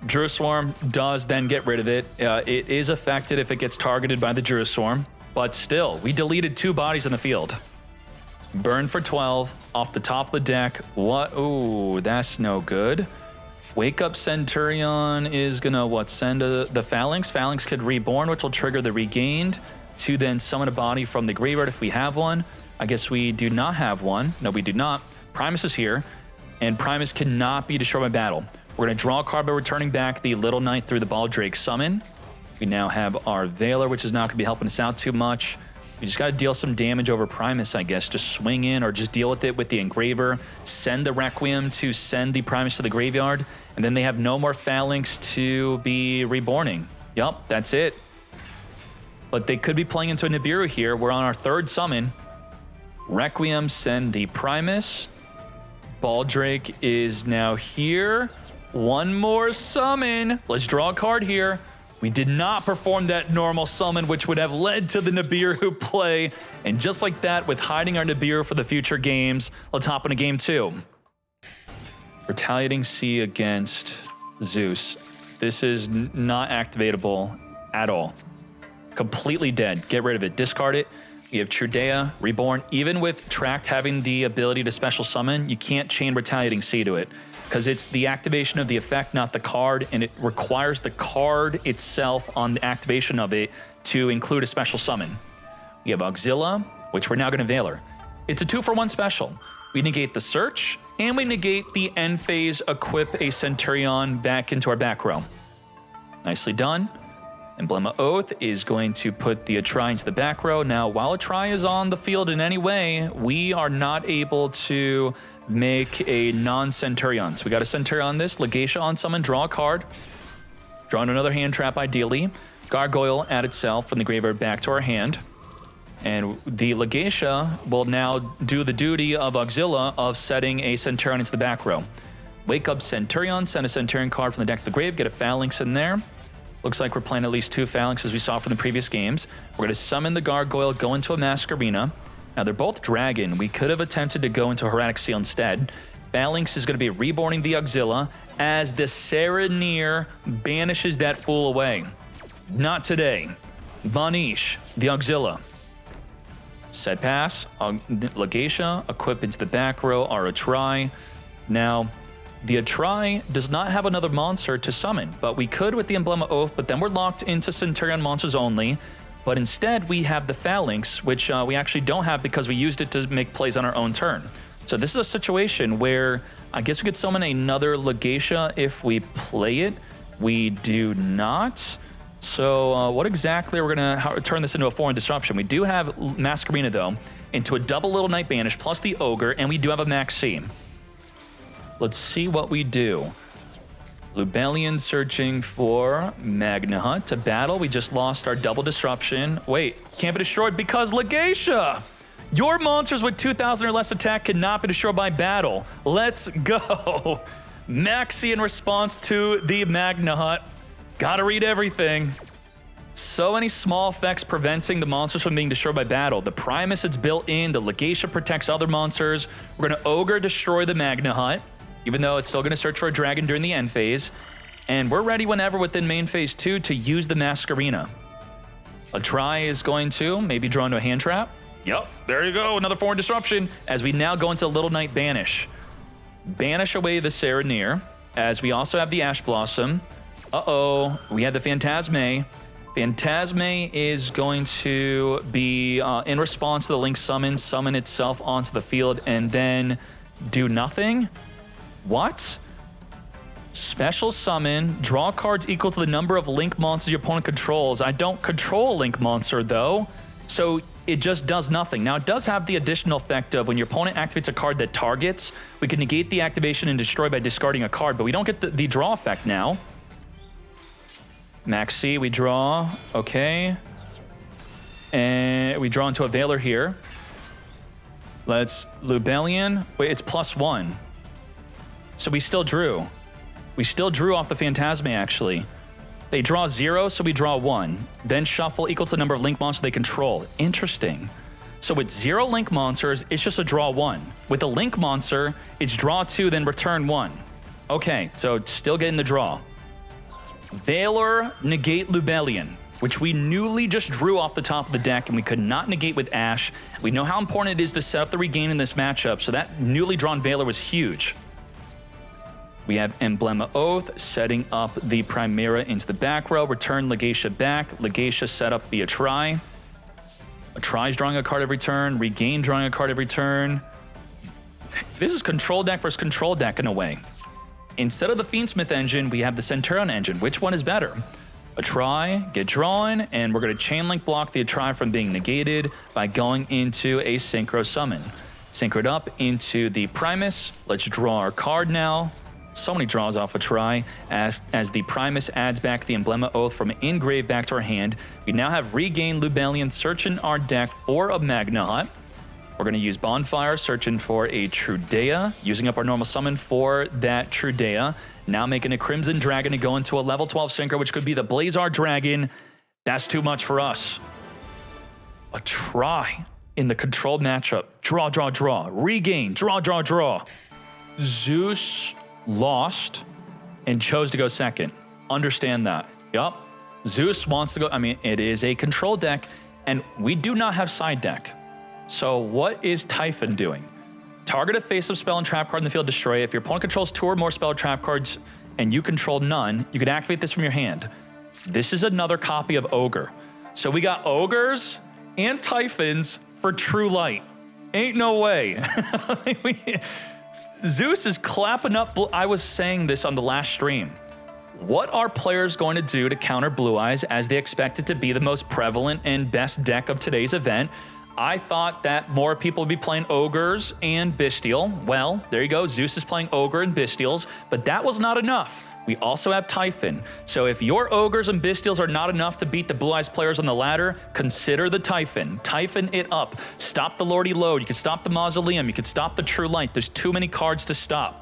Druid Swarm does then get rid of it. It is affected if it gets targeted by the Druid Swarm, but still, we deleted 2 bodies in the field. Burn for 12, off the top of the deck. What? Ooh, that's no good. Wake Up Centru-Ion is gonna, what, send the Phalanx? Phalanx could reborn, which will trigger the Regained to then summon a body from the graveyard if we have one. I guess we do not have one. No, we do not. Primus is here, and Primus cannot be destroyed by battle. We're gonna draw a card by returning back the Little Knight through the Baldrake summon. We now have our Veiler, which is not gonna be helping us out too much. We just gotta deal some damage over Primus, I guess. Just swing in or just deal with it with the Engraver. Send the Requiem to send the Primus to the graveyard. And then they have no more Phalanx to be reborning. Yup, that's it. But they could be playing into a Nibiru here. We're on our 3rd summon. Requiem, send the Primus. Baldrake is now here. One more summon. Let's draw a card here. We did not perform that normal summon, which would have led to the Nibiru play. And just like that, with hiding our Nibiru for the future games, let's hop into game 2. Retaliating Sea against Zeus. This is not activatable at all. Completely dead. Get rid of it. Discard it. You have Trudea, Reborn. Even with Tract having the ability to special summon, you can't chain Retaliating Sea to it, because it's the activation of the effect, not the card, and it requires the card itself on the activation of it to include a special summon. We have Auxilla, which we're now going to Veiler. It's a 2-for-1 special. We negate the search, and we negate the end phase, equip a Centru-Ion back into our back row. Nicely done. Emblem of Oath is going to put the Atri into the back row. Now, while Atri is on the field in any way, we are not able to make a non-Centru-Ion. So we got a Centru-Ion on this. Legatia on summon, draw a card. Draw another hand trap, ideally. Gargoyle add itself from the graveyard back to our hand. And the Legatia will now do the duty of Auxilla of setting a Centru-Ion into the back row. Wake Up Centru-Ion, send a Centru-Ion card from the deck to the grave, get a Phalanx in there. Looks like we're playing at least 2 Phalanx as we saw from the previous games. We're going to summon the Gargoyle, go into a Mask Arena. Now, they're both Dragon. We could have attempted to go into Hieratic Seal instead. Phalanx is going to be reborning the Auxilla as the Serenir banishes that fool away. Not today. Vanish, the Auxilla. Set pass, Legatia, equip into the back row, our Atri. Now, The Atrai does not have another monster to summon, but we could with the Emblem of Oath, but then we're locked into Centru-Ion monsters only. But instead, we have the Phalanx, which we actually don't have because we used it to make plays on our own turn. So this is a situation where I guess we could summon another Legacia if we play it. We do not. So what exactly are we going to turn this into a foreign disruption? We do have Masquerena, though, into a double Little Knight Banish plus the Ogre, and we do have a Maxi. Let's see what we do. Lubellion searching for Magna Hut to battle. We just lost our double disruption. Wait, can't be destroyed because Legacia! Your monsters with 2,000 or less attack cannot be destroyed by battle. Let's go! Maxi in response to the Magna Hut. Gotta read everything. So many small effects preventing the monsters from being destroyed by battle. The Primus it's built in, the Legacia protects other monsters. We're gonna Ogre destroy the Magna Hut, even though it's still going to search for a dragon during the end phase. And we're ready whenever within main phase 2 to use the Masquerena. Atrai is going to maybe draw into a hand trap. Yup, there you go, another foreign disruption, as we now go into Little Knight Banish. Banish away the Serenir, as we also have the Ash Blossom. Uh-oh, we have the Phantasme. Phantasme is going to be, in response to the Link summon itself onto the field, and then do nothing? What? Special summon, draw cards equal to the number of Link monsters your opponent controls. I don't control a Link monster though, so it just does nothing. Now it does have the additional effect of when your opponent activates a card that targets, we can negate the activation and destroy by discarding a card, but we don't get the draw effect now. Maxi, we draw, okay. And we draw into a Veiler here. Let's Lubellion, wait, it's +1. So we still drew. We still drew off the Phantasme, actually. They draw 0, so we draw 1. Then shuffle equal to the number of Link monsters they control. Interesting. So with 0 Link monsters, it's just a draw 1. With a Link monster, it's draw 2, then return 1. Okay, so still getting the draw. Veiler, negate Lubellion, which we newly just drew off the top of the deck, and we could not negate with Ash. We know how important it is to set up the regain in this matchup, so that newly drawn Veiler was huge. We have Emblem of Oath, setting up the Primera into the back row, return Legacia back, Legacia set up the Atrai. Atrai's drawing a card every turn, Regain drawing a card every turn. This is control deck versus control deck in a way. Instead of the Fiendsmith engine, we have the Centru-Ion engine. Which one is better? Atrai, get drawn, and we're going to chain link block the Atrai from being negated by going into a Synchro Summon. Synchroed up into the Primus. Let's draw our card now. So many draws off Atrai as the Primus adds back the Emblem of Oath from engrave back to our hand. We now have Regain Lubellion searching our deck for a Magna Hut. We're going to use Bonfire, searching for a Trudea, using up our normal summon for that Trudea. Now making a Crimson Dragon to go into a level 12 Synchro, which could be the Blazar Dragon. That's too much for us. Atrai in the controlled matchup. Draw, draw, draw. Regain, draw, draw, draw. Zeus lost and chose to go second. Understand that. Yup. Zeus wants to go. I mean, it is a control deck, and we do not have side deck. So what is Typhon doing? Target a face-up spell and trap card in the field, destroy it. If your opponent controls 2 or more spell or trap cards and you control none, you can activate this from your hand. This is another copy of Ogre. So we got Ogres and Typhons for True Light. Ain't no way. Zeus is clapping up. I was saying this on the last stream. What are players going to do to counter Blue Eyes as they expect it to be the most prevalent and best deck of today's event? I thought that more people would be playing Ogres and Bestial. Well, there you go. Zeus is playing Ogre and Bestials, but that was not enough. We also have Typhon. So if your Ogres and Bestials are not enough to beat the Blue Eyes players on the ladder, consider the Typhon. Typhon it up. Stop the Lordy Load. You can stop the Mausoleum. You can stop the True Light. There's too many cards to stop.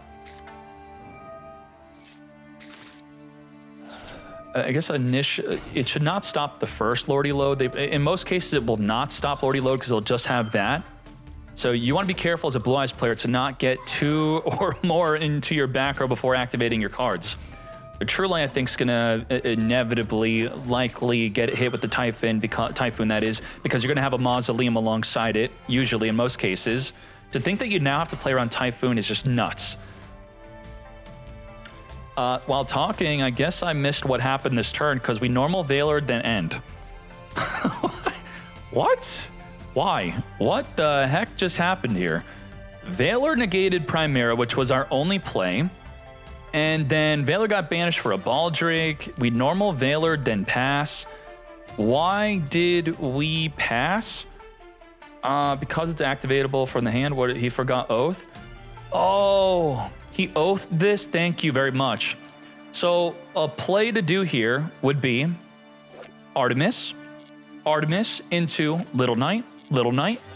I guess it should not stop the first Lordy Load. In most cases, it will not stop Lordy Load because it'll just have that. So you want to be careful as a Blue Eyes player to not get 2 or more into your back row before activating your cards. But True Light, I think, is going to inevitably likely get hit with the Typhoon, that is, because you're going to have a Mausoleum alongside it, usually in most cases. To think that you now have to play around Typhoon is just nuts. While talking, I guess I missed what happened this turn because we normal Valor then end. What? Why? What the heck just happened here? Valor negated Primera, which was our only play. And then Valor got banished for a Baldric. We normal Valor then pass. Why did we pass? Because it's activatable from the hand. What, he forgot Oath? Oh, he oathed this? Thank you very much. So a play to do here would be Artemis into Little Knight,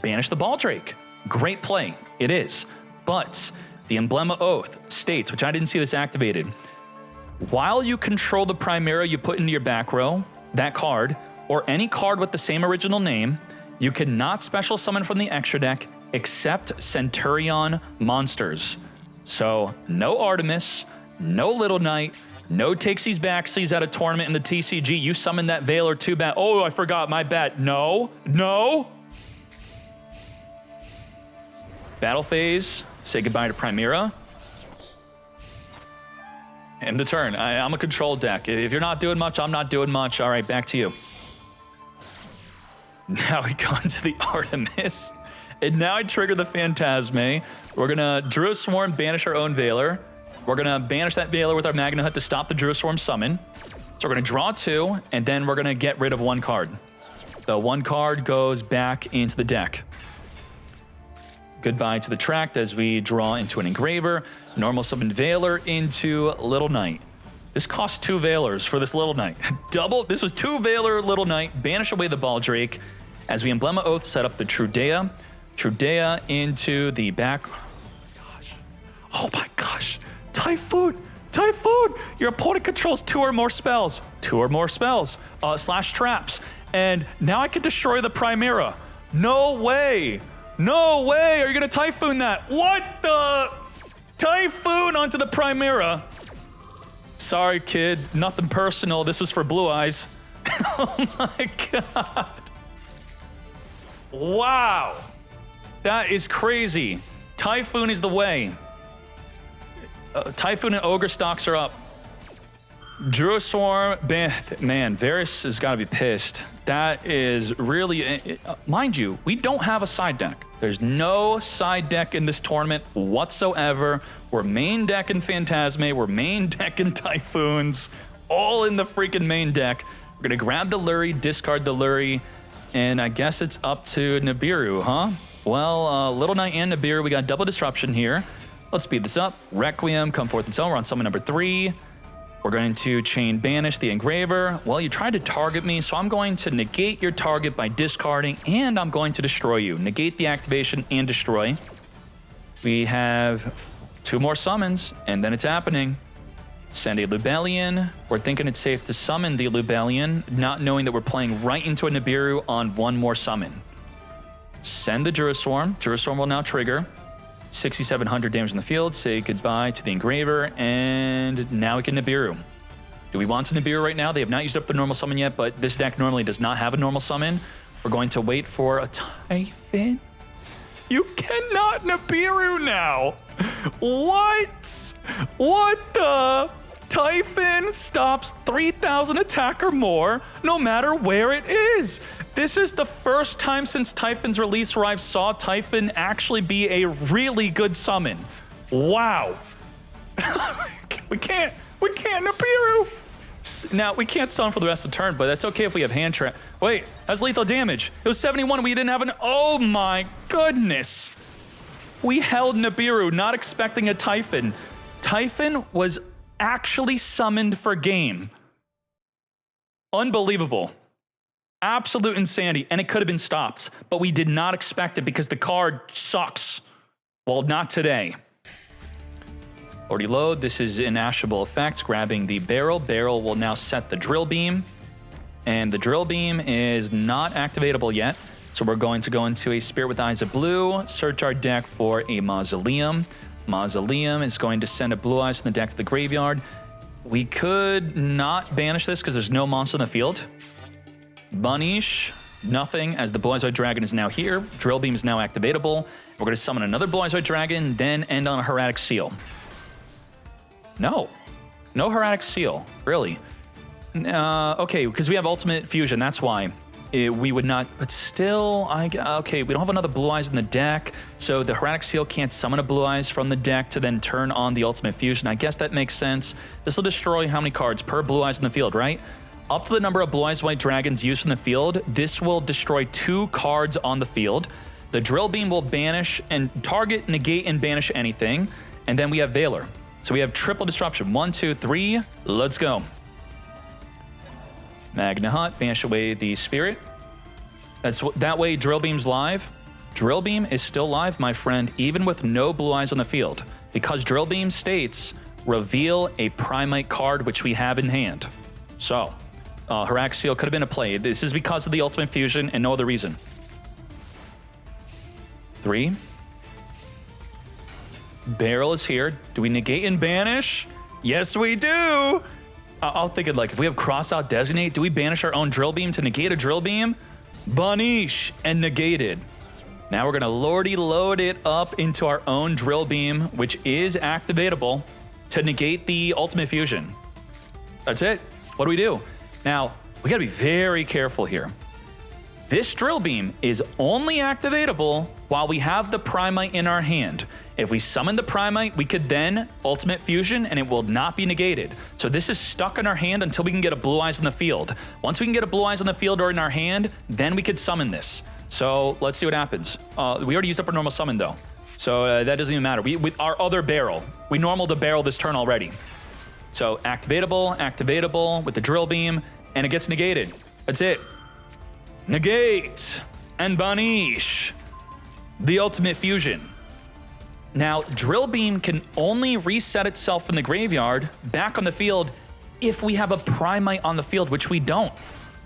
banish the Baldric. Great play, it is. But the Emblema Oath states, which I didn't see this activated, while you control the Primera you put into your back row, that card, or any card with the same original name, you cannot special summon from the extra deck except Centru-Ion monsters. So no Artemis, no Little Knight, no takes these backsies at a tournament in the TCG. You summon that Valor too bad. Oh, I forgot, my bad. No. Battle phase, say goodbye to Primera. End the turn. I'm a control deck. If you're not doing much, I'm not doing much. All right, back to you. Now we go into the Artemis. And now I trigger the Phantasme. We're gonna Druid Swarm, banish our own Valor. We're gonna banish that Valor with our Magna Hut to stop the Druid Swarm summon. So we're gonna draw 2, and then we're gonna get rid of 1 card. The 1 card goes back into the deck. Goodbye to the Tract as we draw into an Engraver. Normal summon Valor into Little Knight. This costs 2 Valors for this Little Knight. Double, this was 2 Valor Little Knight, banish away the Baldric. As we Emblema Oath, set up the Trudea. Trudea into the back. Oh my gosh. Typhoon! Your opponent controls 2 or more spells. Slash traps. And now I can destroy the Primera. No way! Are you gonna Typhoon that? What the? Typhoon onto the Primera. Sorry, kid. Nothing personal. This was for Blue Eyes. Oh my god. Wow. That is crazy. Typhoon is the way. Typhoon and Ogre stocks are up. Druid Swarm, man, Varus has got to be pissed. That is really, mind you, we don't have a side deck. There's no side deck in this tournament whatsoever. We're main deck in Phantasme, we're main deck in Typhoons, all in the freaking main deck. We're gonna grab the Luri, discard the Luri, and I guess it's up to Nibiru, huh? Well, Little Knight and Nibiru, we got double disruption here. Let's speed this up. Requiem, come forth and so we're on summon number 3. We're going to chain banish the Engraver. Well, you tried to target me, so I'm going to negate your target by discarding, and I'm going to destroy you. Negate the activation and destroy. We have 2 more summons, and then it's happening. Send a Lubellion. We're thinking it's safe to summon the Lubellion, not knowing that we're playing right into a Nibiru on 1 more summon. Send the Druid Swarm. Druid Swarm will now trigger. 6,700 damage in the field. Say goodbye to the Engraver, and now we can Nibiru. Do we want to Nibiru right now? They have not used up the normal summon yet, but this deck normally does not have a normal summon. We're going to wait for a Typhon. You cannot Nibiru now. What? What the? Typhon stops 3,000 attack or more, no matter where it is. This is the first time since Typhon's release where I saw Typhon actually be a really good summon. Wow. we can't Nibiru. Now, we can't summon for the rest of the turn, but that's okay if we have hand trap. Wait, that's lethal damage. It was 71, we didn't have an, oh my goodness. We held Nibiru, not expecting a Typhon. Typhon was actually summoned for game. Unbelievable. Absolute insanity, and it could have been stopped, but we did not expect it because the card sucks. Well, not today. Already load, this is inashable effects, grabbing the barrel. Barrel will now set the drill beam, and the drill beam is not activatable yet, so we're going to go into a Spirit with Eyes of Blue, search our deck for a Mausoleum. Mausoleum is going to send a Blue Eyes from the deck to the graveyard. We could not banish this because there's no monster in the field. Banish, nothing, as the Blue-Eyes White Dragon is now here. Drill Beam is now activatable. We're going to summon another Blue-Eyes White Dragon, then end on a Hieratic Seal. No. No Heretic Seal, really. Okay, because we have Ultimate Fusion, that's why. We would not, but still, okay, we don't have another Blue Eyes in the deck, so the Heretic Seal can't summon a Blue Eyes from the deck to then turn on the Ultimate Fusion. I guess that makes sense. This will destroy how many cards per Blue Eyes in the field, right? Up to the number of Blue Eyes White Dragons used in the field, this will destroy 2 cards on the field. The Drill Beam will banish and target, negate, and banish anything. And then we have Veiler. So we have triple disruption. 1, 2, 3, let's go. Magna Hut, banish away the Spirit. That way Drill Beam's live. Drill Beam is still live, my friend, even with no Blue Eyes on the field. Because Drill Beam states, reveal a Primite card which we have in hand. So, Heretic Seal could have been a play. This is because of the Ultimate Fusion and no other reason. 3. Barrel is here. Do we negate and banish? Yes, we do. I'll think it like, if we have cross out designate, do we banish our own Drill Beam to negate a Drill Beam? Banish and negated. Now we're gonna Lordy load it up into our own Drill Beam, which is activatable to negate the Ultimate Fusion. That's it. What do we do? Now, we gotta be very careful here. This Drill Beam is only activatable while we have the Primite in our hand. If we summon the Primite, we could then Ultimate Fusion and it will not be negated. So this is stuck in our hand until we can get a Blue Eyes in the field. Once we can get a Blue Eyes in the field or in our hand, then we could summon this. So let's see what happens. We already used up our normal summon though. So that doesn't even matter. With our other barrel, we normal to barrel this turn already. So activatable with the Drill Beam, and it gets negated. That's it. Negate and banish the Ultimate Fusion. Now, Drill Beam can only reset itself in the graveyard back on the field if we have a Primite on the field, which we don't.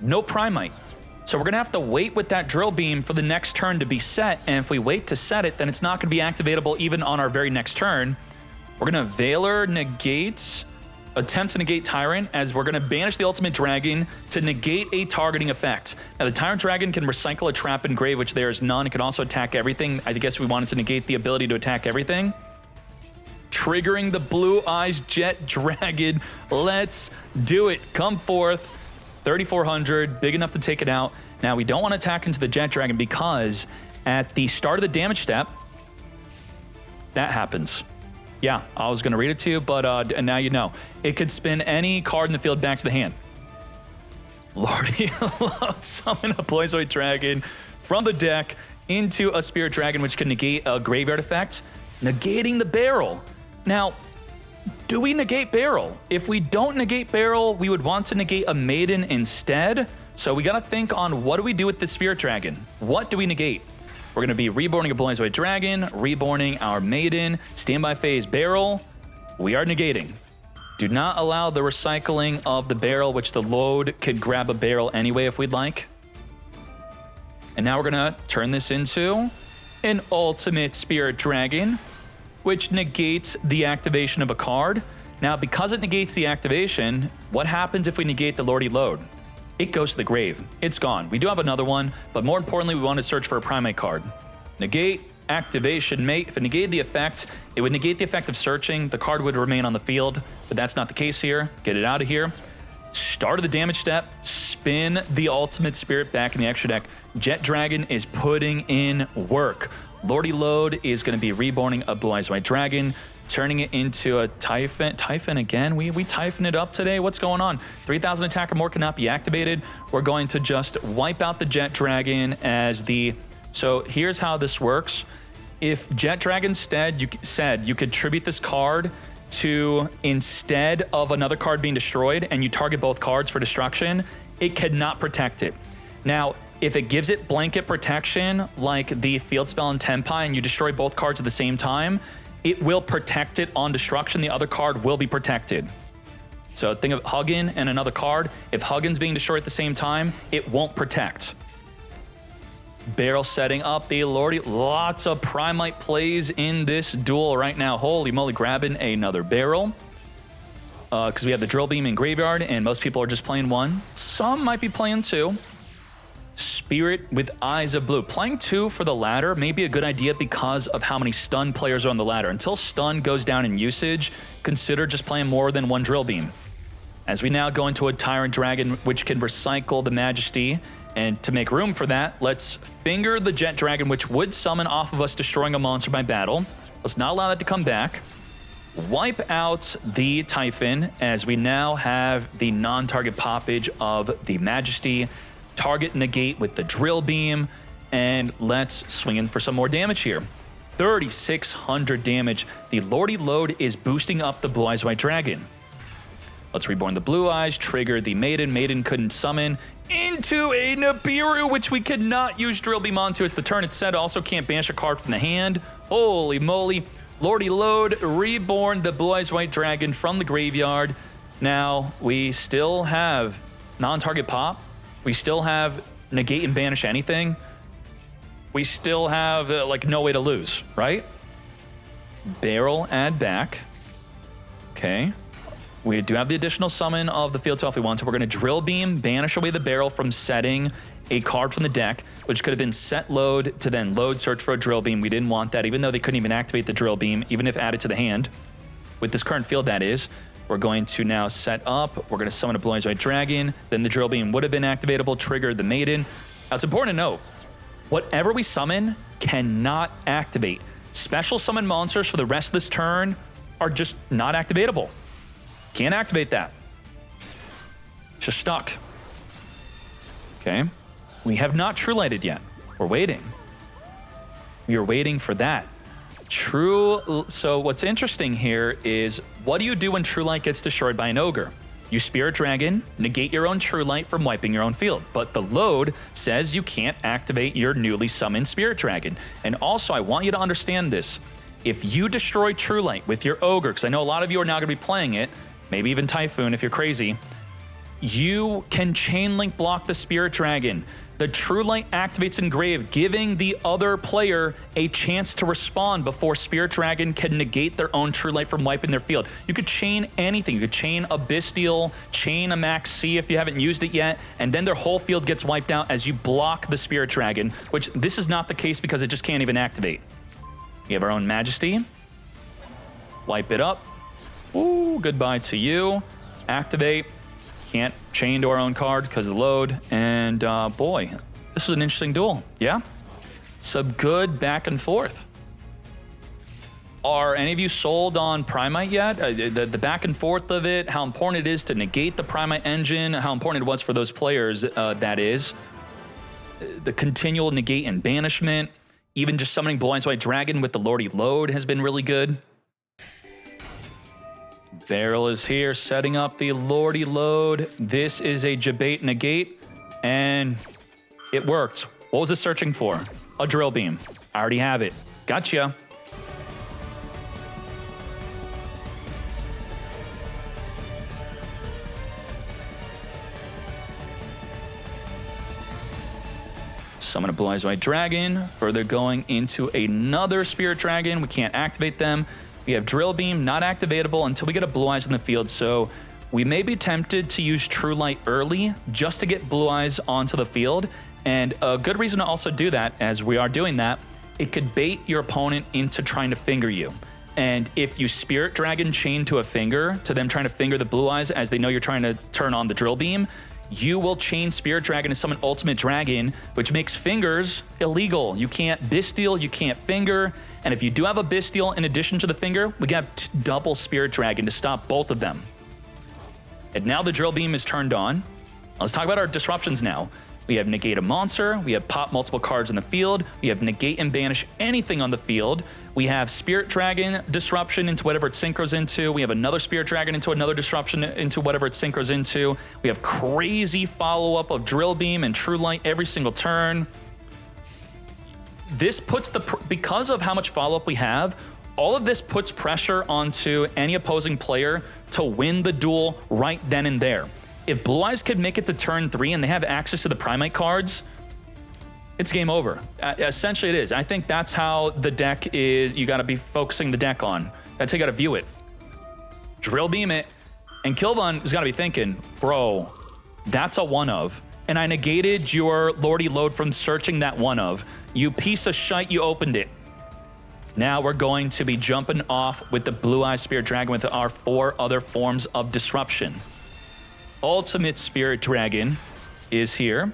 No Primite. So we're gonna have to wait with that Drill Beam for the next turn to be set, and if we wait to set it, then it's not gonna be activatable even on our very next turn. We're gonna Veiler negate, attempt to negate Tyrant, as we're gonna banish the Ultimate Dragon to negate a targeting effect. Now the Tyrant Dragon can recycle a trap in grave, which there is none. It can also attack everything. I guess we wanted to negate the ability to attack everything. Triggering the Blue Eyes Jet Dragon. Let's do it. Come forth. 3,400, big enough to take it out. Now we don't want to attack into the Jet Dragon because at the start of the damage step, that happens. Yeah, I was going to read it to you, but and now you know. It could spin any card in the field back to the hand. Lordy, summon a Blazoid Dragon from the deck into a Spirit Dragon, which can negate a graveyard effect, negating the barrel. Now, do we negate barrel? If we don't negate barrel, we would want to negate a Maiden instead. So we got to think on what do we do with the Spirit Dragon? What do we negate? We're going to be reborning a Blazoid Dragon, reborning our Maiden, standby phase barrel. We are negating. Do not allow the recycling of the barrel, which the load could grab a barrel anyway if we'd like. And now we're going to turn this into an Ultimate Spirit Dragon, which negates the activation of a card. Now, because it negates the activation, what happens if we negate the Lordy load? It goes to the grave. It's gone. We do have another one, but more importantly, we want to search for a Primate card. Negate, activation, mate. If it negated the effect, it would negate the effect of searching. The card would remain on the field, but that's not the case here. Get it out of here. Start of the damage step, spin the Ultimate Spirit back in the extra deck. Jet Dragon is putting in work. Lordy Load is going to be reborning a Blue Eyes White Dragon, turning it into a Typhon. Typhon again? We Typhon it up today? What's going on? 3,000 attack or more cannot be activated. We're going to just wipe out the Jet Dragon as the... So here's how this works. If Jet Dragon said you could tribute this card to instead of another card being destroyed and you target both cards for destruction, it cannot protect it. Now, if it gives it blanket protection like the field spell in Tenpai and you destroy both cards at the same time, it will protect it on destruction. The other card will be protected. So think of Huggin and another card. If Huggin's being destroyed at the same time, it won't protect. Barrel setting up the Lordy. Lots of Primite plays in this duel right now. Holy moly, grabbing another barrel. Because we have the Drill Beam in graveyard and most people are just playing one. Some might be playing two. Spirit with Eyes of Blue. Playing 2 for the ladder may be a good idea because of how many stun players are on the ladder. Until stun goes down in usage, consider just playing more than 1 drill beam. As we now go into a Tyrant Dragon, which can recycle the Majesty, and to make room for that, let's finger the Jet Dragon, which would summon off of us destroying a monster by battle. Let's not allow that to come back. Wipe out the Typhon, as we now have the non-target poppage of the Majesty. Target negate with the drill beam, and let's swing in for some more damage here. 3,600 damage. The Lordy Load is boosting up the Blue Eyes White Dragon. Let's reborn the Blue Eyes, trigger the Maiden. Maiden couldn't summon into a Nibiru, which we cannot use drill beam onto. It's the turn it said. Also can't banish a card from the hand. Holy moly. Lordy Load, reborn the Blue Eyes White Dragon from the graveyard. Now we still have non-target pop. We still have negate and banish anything. We still have like no way to lose, right? Barrel add back. Okay. We do have the additional summon of the field spell if we want to. We're going to drill beam, banish away the barrel from setting a card from the deck, which could have been set load to then load search for a drill beam. We didn't want that, even though they couldn't even activate the drill beam, even if added to the hand. With this current field, that is. We're going to now set up. We're going to summon a Blue Eyes White Dragon. Then the drill beam would have been activatable, triggered the Maiden. Now, it's important to note, whatever we summon cannot activate. Special summon monsters for the rest of this turn are just not activatable. Can't activate that. Just stuck. Okay. We have not True Lighted yet. We're waiting. We are waiting for that. So what's interesting here is, what do you do when True Light gets destroyed by an ogre? You Spirit Dragon, negate your own True Light from wiping your own field. But the load says you can't activate your newly summoned Spirit Dragon. And also, I want you to understand this. If you destroy True Light with your ogre, because I know a lot of you are now going to be playing it, maybe even Typhoon if you're crazy, you can chain link block the Spirit Dragon. The True Light activates in grave, giving the other player a chance to respond before Spirit Dragon can negate their own True Light from wiping their field. You could chain anything. You could chain a Bestial, chain a Max C if you haven't used it yet, and then their whole field gets wiped out as you block the Spirit Dragon, which this is not the case because it just can't even activate. We have our own Majesty. Wipe it up. Ooh, goodbye to you. Activate. Can't chain to our own card because of the load. And boy, this is an interesting duel. Yeah? Some good back and forth. Are any of you sold on Primite yet? The back and forth of it, how important it is to negate the Primite engine, how important it was for those players, that is. The continual negate and banishment. Even just summoning Blue Eyes White Dragon with the Lordy Load has been really good. Barrel is here, setting up the Lordy Load. This is a Jabate negate, and it worked. What was it searching for? A drill beam. I already have it. Gotcha. Summon a Blue Eyes White Dragon. Further going into another Spirit Dragon. We can't activate them. We have Drill Beam, not activatable until we get a Blue Eyes in the field, so we may be tempted to use True Light early just to get Blue Eyes onto the field. And a good reason to also do that, as we are doing that, it could bait your opponent into trying to finger you. And if you Spirit Dragon chain to a finger, to them trying to finger the Blue Eyes as they know you're trying to turn on the Drill Beam, you will chain Spirit Dragon to summon Ultimate Dragon, which makes fingers illegal. You can't Bestial, you can't finger, and if you do have a Bestial in addition to the finger, we have double Spirit Dragon to stop both of them. And now the Drill Beam is turned on. Let's talk about our disruptions now. We have negate a monster, we have pop multiple cards in the field, we have negate and banish anything on the field, we have Spirit Dragon disruption into whatever it synchros into, we have another Spirit Dragon into another disruption into whatever it synchros into, we have crazy follow-up of Drill Beam and True Light every single turn. This puts because of how much follow-up we have, all of this puts pressure onto any opposing player to win the duel right then and there. If Blue Eyes could make it to turn 3 and they have access to the Primite cards, it's game over. Essentially it is. I think that's how the deck is, you gotta be focusing the deck on. That's how you gotta view it. Drill Beam it, and Kilvan has gotta be thinking, bro, that's a one of. and I negated your Lordy Load from searching that one of. You piece of shite, you opened it. Now we're going to be jumping off with the Blue Eye Spirit Dragon with our 4 other forms of disruption. Ultimate Spirit Dragon is here,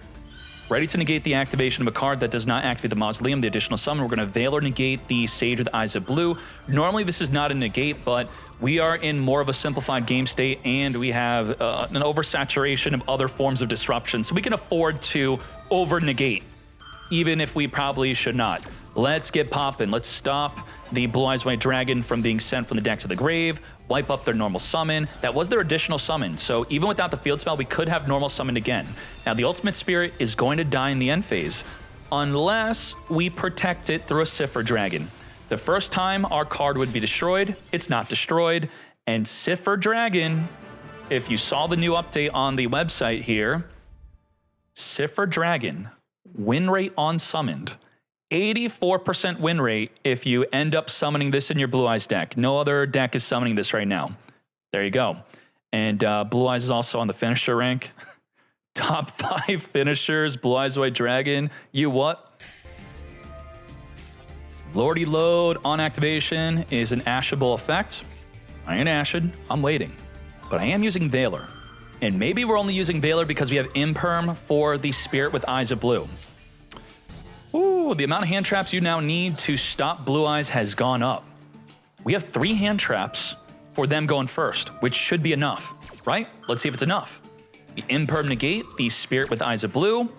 ready to negate the activation of a card that does not activate the Mausoleum, the additional summon. We're going to Veil or negate the Sage with Eyes of Blue. Normally this is not a negate, but we are in more of a simplified game state, and we have an oversaturation of other forms of disruption, so we can afford to over-negate, even if we probably should not. Let's get popping. Let's stop the Blue Eyes White Dragon from being sent from the deck to the grave, wipe up their normal summon. That was their additional summon, so even without the field spell, we could have normal summoned again. Now, the Ultimate Spirit is going to die in the end phase, unless we protect it through a Cipher Dragon. The first time our card would be destroyed, it's not destroyed, and Cipher Dragon, if you saw the new update on the website here, Cipher Dragon, win rate on summoned, 84% win rate if you end up summoning this in your Blue Eyes deck. No other deck is summoning this right now. There you go. And Blue Eyes is also on the finisher rank. Top 5 finishers, Blue Eyes White Dragon. You what? Lordy Load on activation is an ashable effect. I ain't ashed, I'm waiting. But I am using Veiler. And maybe we're only using Veiler because we have Imperm for the Spirit with Eyes of Blue. Ooh, the amount of hand traps you now need to stop Blue Eyes has gone up. We have 3 hand traps for them going first, which should be enough, right? Let's see if it's enough. The Imperm negate, the Spirit with Eyes of Blue.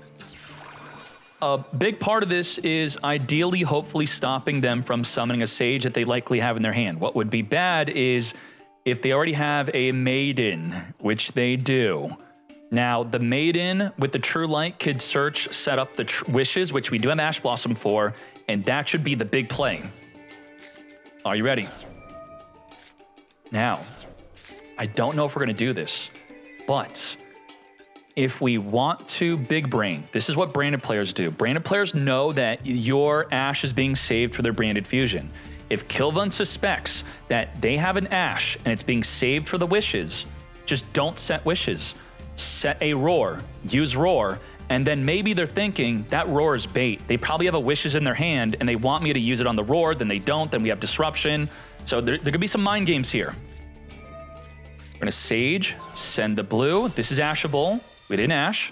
A big part of this is ideally, hopefully stopping them from summoning a Sage that they likely have in their hand. What would be bad is if they already have a Maiden, which they do. Now, the Maiden with the True Light could search, set up the Wishes, which we do have Ash Blossom for, and that should be the big play. Are you ready? Now, I don't know if we're going to do this, but if we want to big brain, this is what branded players do. Branded players know that your Ash is being saved for their branded fusion. If Kilvan suspects that they have an Ash and it's being saved for the Wishes, just don't set Wishes. Set a Roar, use Roar, and then maybe they're thinking that Roar is bait. They probably have a Wishes in their hand and they want me to use it on the Roar, then they don't, then we have Disruption. So there could be some mind games here. We're gonna Sage, send the blue. This is Ashable. We didn't Ash,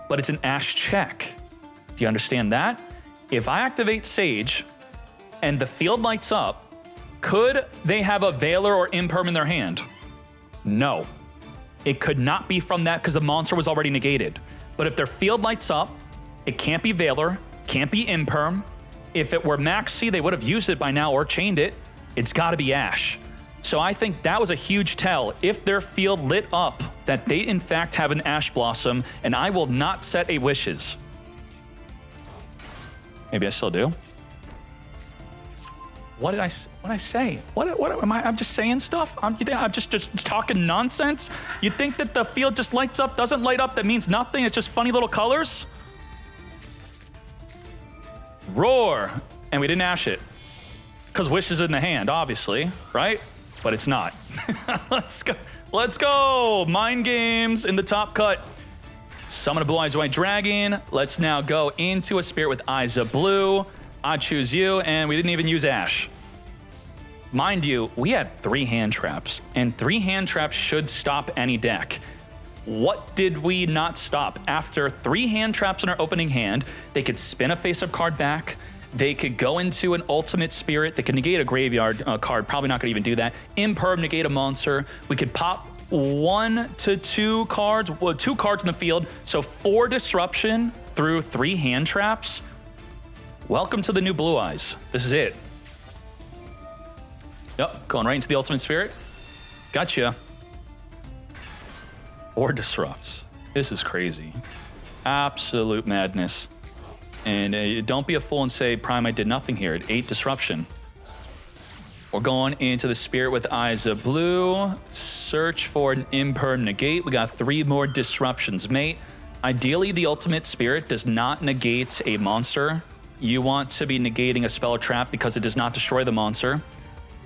but it's an Ash check. Do you understand that? If I activate Sage and the field lights up, could they have a Veiler or Imperm in their hand? No. It could not be from that because the monster was already negated. But if their field lights up, it can't be Veiler, can't be Imperm. If it were Maxi, they would have used it by now or chained it. It's got to be Ash. So I think that was a huge tell. If their field lit up, that they in fact have an Ash Blossom, and I will not set a Wishes. Maybe I still do. What did I say? What am I? I'm just saying stuff. I'm just talking nonsense. You think that the field just lights up, doesn't light up, that means nothing? It's just funny little colors. Roar, and we didn't Ash it because Wish is in the hand, obviously, right? But it's not. Let's go. Let's go. Mind games in the top cut. Summon a Blue Eyes White Dragon. Let's now go into a Spirit with Eyes of Blue. I choose you, and we didn't even use Ash. Mind you, we had 3 hand traps, and 3 hand traps should stop any deck. What did we not stop? After 3 hand traps in our opening hand, they could spin a face-up card back. They could go into an Ultimate Spirit. They could negate a graveyard card. Probably not going to even do that. Imperm, negate a monster. We could pop 1 to 2 cards, well, 2 cards in the field. So 4 disruption through 3 hand traps. Welcome to the new Blue Eyes. This is it. Yep, going right into the Ultimate Spirit. Gotcha. 4 disrupts. This is crazy. Absolute madness. And don't be a fool and say, Prime, I did nothing here at 8 disruption. We're going into the Spirit with Eyes of Blue. Search for an Imperm negate. We got 3 more disruptions, mate. Ideally, the Ultimate Spirit does not negate a monster. You want to be negating a spell or trap because it does not destroy the monster.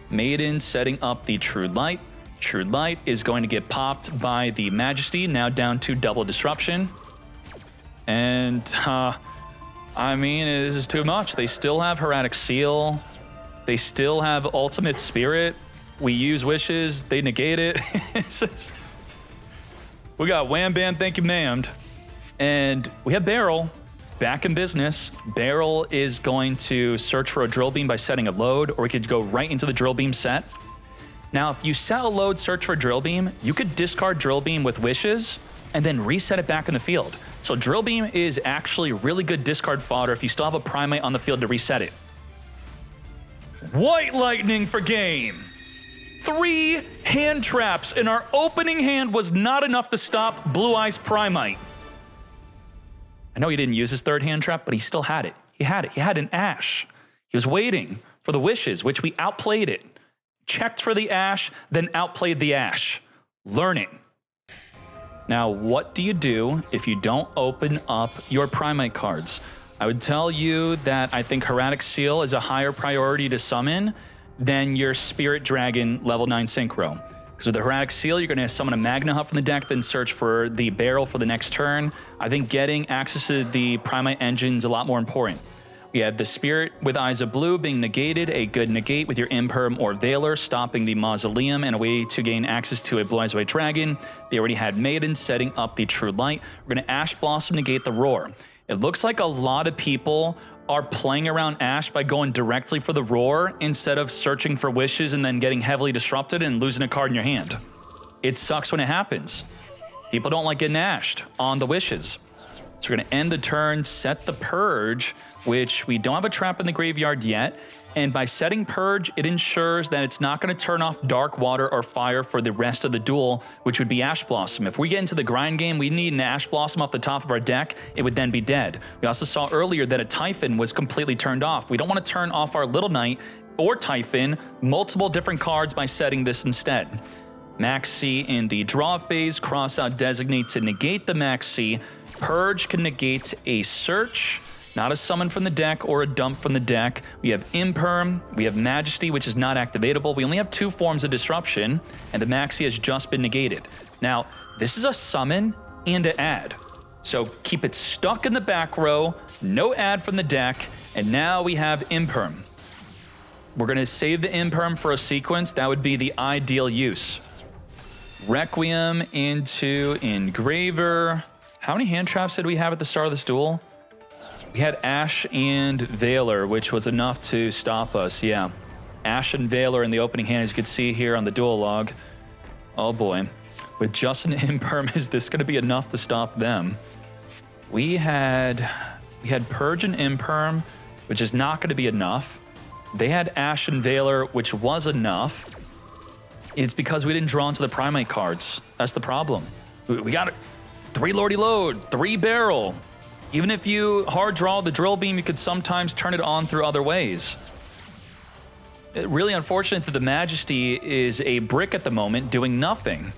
Maiden setting up the True Light. True Light is going to get popped by the Majesty, now down to double disruption. And, I mean, this is too much. They still have Heretic Seal. They still have Ultimate Spirit. We use Wishes. They negate it. We got Wham Bam, thank you, ma'amed. And we have Barrel back in business. Barrel is going to search for a Drill Beam by setting a load, or we could go right into the Drill Beam set. Now, if you set a load, search for Drill Beam, you could discard Drill Beam with Wishes and then reset it back in the field. So Drill Beam is actually really good discard fodder if you still have a Primate on the field to reset it. White Lightning for game. 3 hand traps in our opening hand was not enough to stop Blue Eyes Primate. I know he didn't use his 3rd hand trap, but he still had it. He had it. He had an Ash. He was waiting for the Wishes, which we outplayed it. Checked for the Ash, then outplayed the Ash. Learning. Now, what do you do if you don't open up your Primate cards? I would tell you that I think Heretic Seal is a higher priority to summon than your Spirit Dragon level 9 Synchro. Because with the Heretic Seal, you're going to summon a Magna Hut from the deck, then search for the Barrel for the next turn. I think getting access to the Primate engine is a lot more important. We have the Spirit with Eyes of Blue being negated, a good negate with your Imperm or Veiler, stopping the Mausoleum and a way to gain access to a Blue Eyes White Dragon. They already had Maiden setting up the True Light. We're going to Ash Blossom negate the Roar. It looks like a lot of people are playing around Ash by going directly for the Roar instead of searching for Wishes and then getting heavily disrupted and losing a card in your hand. It sucks when it happens. People don't like getting ashed on the Wishes. So we're going to end the turn, set the Purge, which we don't have a trap in the graveyard yet. And by setting Purge, it ensures that it's not going to turn off Dark Water or Fire for the rest of the duel, which would be Ash Blossom. If we get into the grind game, we need an Ash Blossom off the top of our deck. It would then be dead. We also saw earlier that a Typhon was completely turned off. We don't want to turn off our Little Knight or Typhon, multiple different cards by setting this instead. Maxi in the draw phase, cross out Designate to negate the Maxi. Purge can negate a search, not a summon from the deck or a dump from the deck. We have Imperm, we have Majesty, which is not activatable. We only have 2 forms of disruption, and the Maxi has just been negated. Now, this is a summon and an add. So keep it stuck in the back row, no add from the deck, and now we have Imperm. We're going to save the Imperm for a sequence. That would be the ideal use. Requiem into Engraver. How many hand traps did we have at the start of this duel? We had Ash and Veiler, which was enough to stop us, yeah. Ash and Veiler in the opening hand, as you can see here on the duel log. Oh boy. With just an Imperm, is this going to be enough to stop them? We had Purge and Imperm, which is not going to be enough. They had Ash and Veiler, which was enough. It's because we didn't draw into the Primate cards. That's the problem. We got it. 3 Lordy Load, 3 Barrel. Even if you hard draw the Drill Beam, you could sometimes turn it on through other ways. Really unfortunate that the Majesty is a brick at the moment, doing nothing.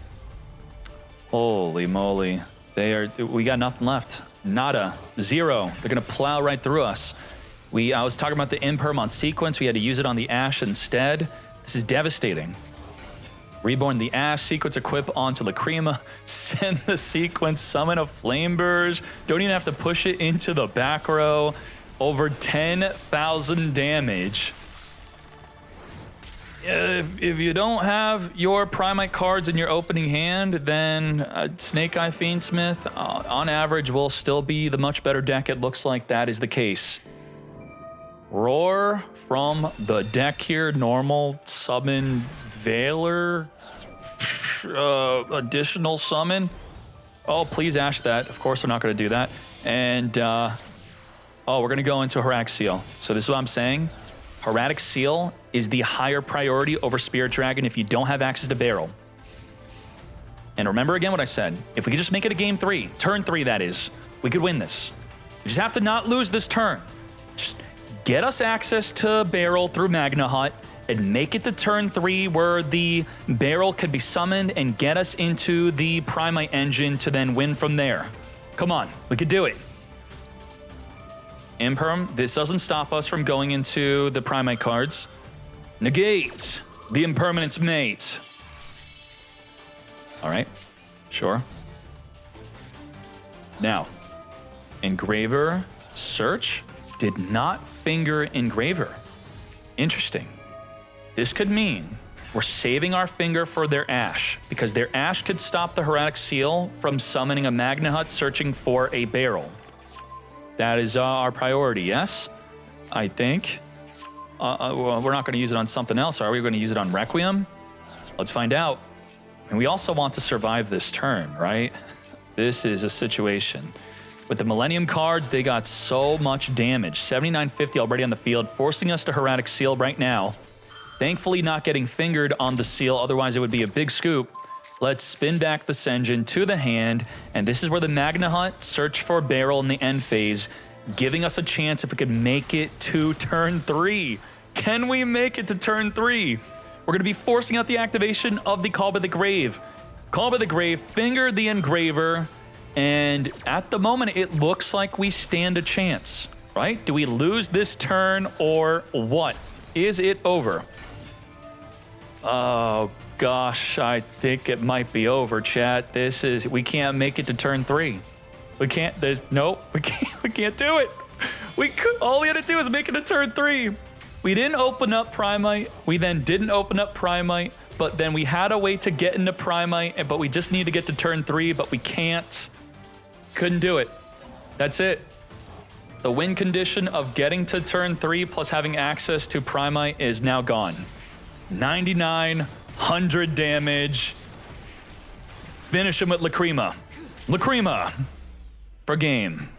Holy moly. We got nothing left. Nada. 0. They're going to plow right through us. I was talking about the Imperm on sequence. We had to use it on the Ash instead. This is devastating. Reborn the Ash, sequence equip onto Lacrima, send the sequence, summon a Flame Burge, don't even have to push it into the back row, over 10,000 damage. If you don't have your Primate cards in your opening hand, then Snake Eye Fiendsmith, on average, will still be the much better deck. It looks like that is the case. Roar from the deck here, normal, summon, Veiler, additional summon. Oh, please Ash that. Of course, I'm not going to do that. And, we're going to go into Heretic Seal. So this is what I'm saying. Heretic Seal is the higher priority over Spirit Dragon if you don't have access to Barrel. And remember again what I said. If we could just make it a game 3, turn 3 that is, we could win this. We just have to not lose this turn. Just get us access to Barrel through Magna Hut and make it to turn 3 where the Barrel could be summoned and get us into the Primate engine to then win from there. Come on, we could do it. Imperm, this doesn't stop us from going into the Primate cards. Negate the Impermanence Mate. All right, sure. Now, Engraver search did not finger Engraver. Interesting. This could mean we're saving our finger for their Ash, because their Ash could stop the Heretic Seal from summoning a Magna Hut searching for a barrel. That is our priority, yes? I think. Well, we're not going to use it on something else, are we? We're going to use it on Requiem? Let's find out. And we also want to survive this turn, right? This is a situation. With the Millennium cards, they got so much damage. 7950 already on the field, forcing us to Heretic Seal right now. Thankfully not getting fingered on the seal, otherwise it would be a big scoop. Let's spin back the Senjin to the hand, and this is where the Magna Hut search for barrel in the end phase, giving us a chance if we could make it to turn 3. Can we make it to turn 3? We're going to be forcing out the activation of the Call by the Grave. Call by the Grave, finger the Engraver, and at the moment it looks like we stand a chance, right? Do we lose this turn or what? Is it over? Oh gosh, I think it might be over, chat. We can't make it to turn 3. We can't, we can't do it. All we had to do is make it to turn 3. We didn't open up Primite. We then didn't open up Primite, but then we had a way to get into Primite, but we just need to get to turn 3, but we can't. Couldn't do it. That's it. The win condition of getting to turn 3 plus having access to Primite is now gone. 9,900 damage. Finish him with Lacrima. Lacrima for game.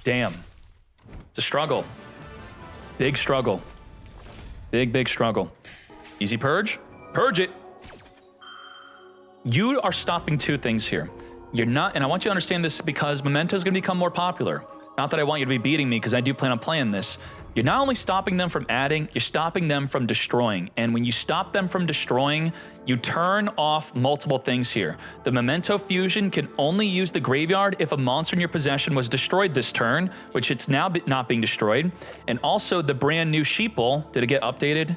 Damn. It's a struggle. Big struggle. Big struggle. Easy purge? Purge it. You are stopping two things here. You're not, and I want you to understand this because Memento is going to become more popular. Not that I want you to be beating me, because I do plan on playing this. You're not only stopping them from adding, you're stopping them from destroying. And when you stop them from destroying, you turn off multiple things here. The Memento Fusion can only use the graveyard if a monster in your possession was destroyed this turn, which it's now not being destroyed. And also the brand new Sheeple, did it get updated?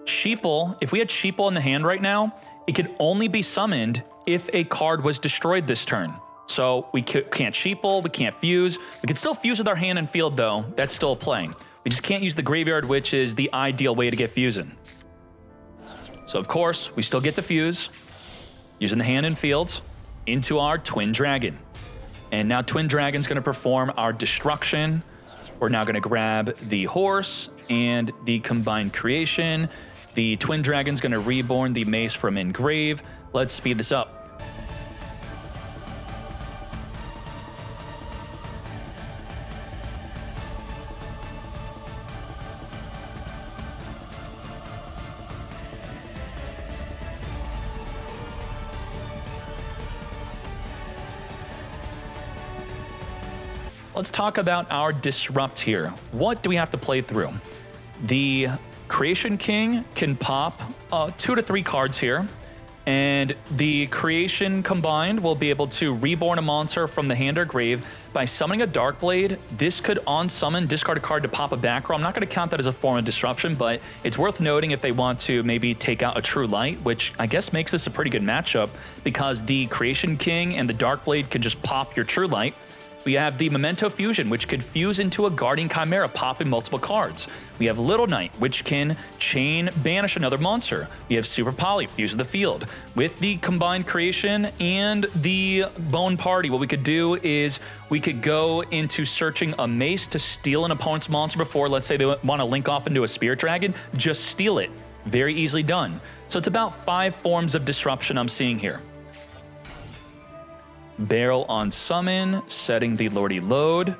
Sheeple, if we had Sheeple in the hand right now, it could only be summoned if a card was destroyed this turn. So we can't Sheeple, we can't fuse. We can still fuse with our hand and field though, that's still playing. We just can't use the graveyard, which is the ideal way to get fusing. So of course, we still get to fuse, using the hand and fields, into our Twin Dragon. And now Twin Dragon's gonna perform our destruction. We're now gonna grab the horse and the combined creation. The Twin Dragon's gonna reborn the mace from Engrave. Let's speed this up. Let's talk about our disrupt here. What do we have to play through? The Creation King can pop 2 to 3 cards here, and the Creation combined will be able to reborn a monster from the hand or grave by summoning a Darkblade. This could on-summon, discard a card to pop a back row. I'm not going to count that as a form of disruption, but it's worth noting if they want to maybe take out a True Light, which I guess makes this a pretty good matchup because the Creation King and the Darkblade can just pop your True Light. We have the Memento Fusion, which could fuse into a Guardian Chimera, popping multiple cards. We have Little Knight, which can chain banish another monster. We have Super Poly, fuse of the field. With the combined creation and the Bone Party, what we could do is we could go into searching a mace to steal an opponent's monster before, let's say they want to link off into a Spirit Dragon, just steal it. Very easily done. So it's about 5 forms of disruption I'm seeing here. Barrel on summon, setting the Lordy Load.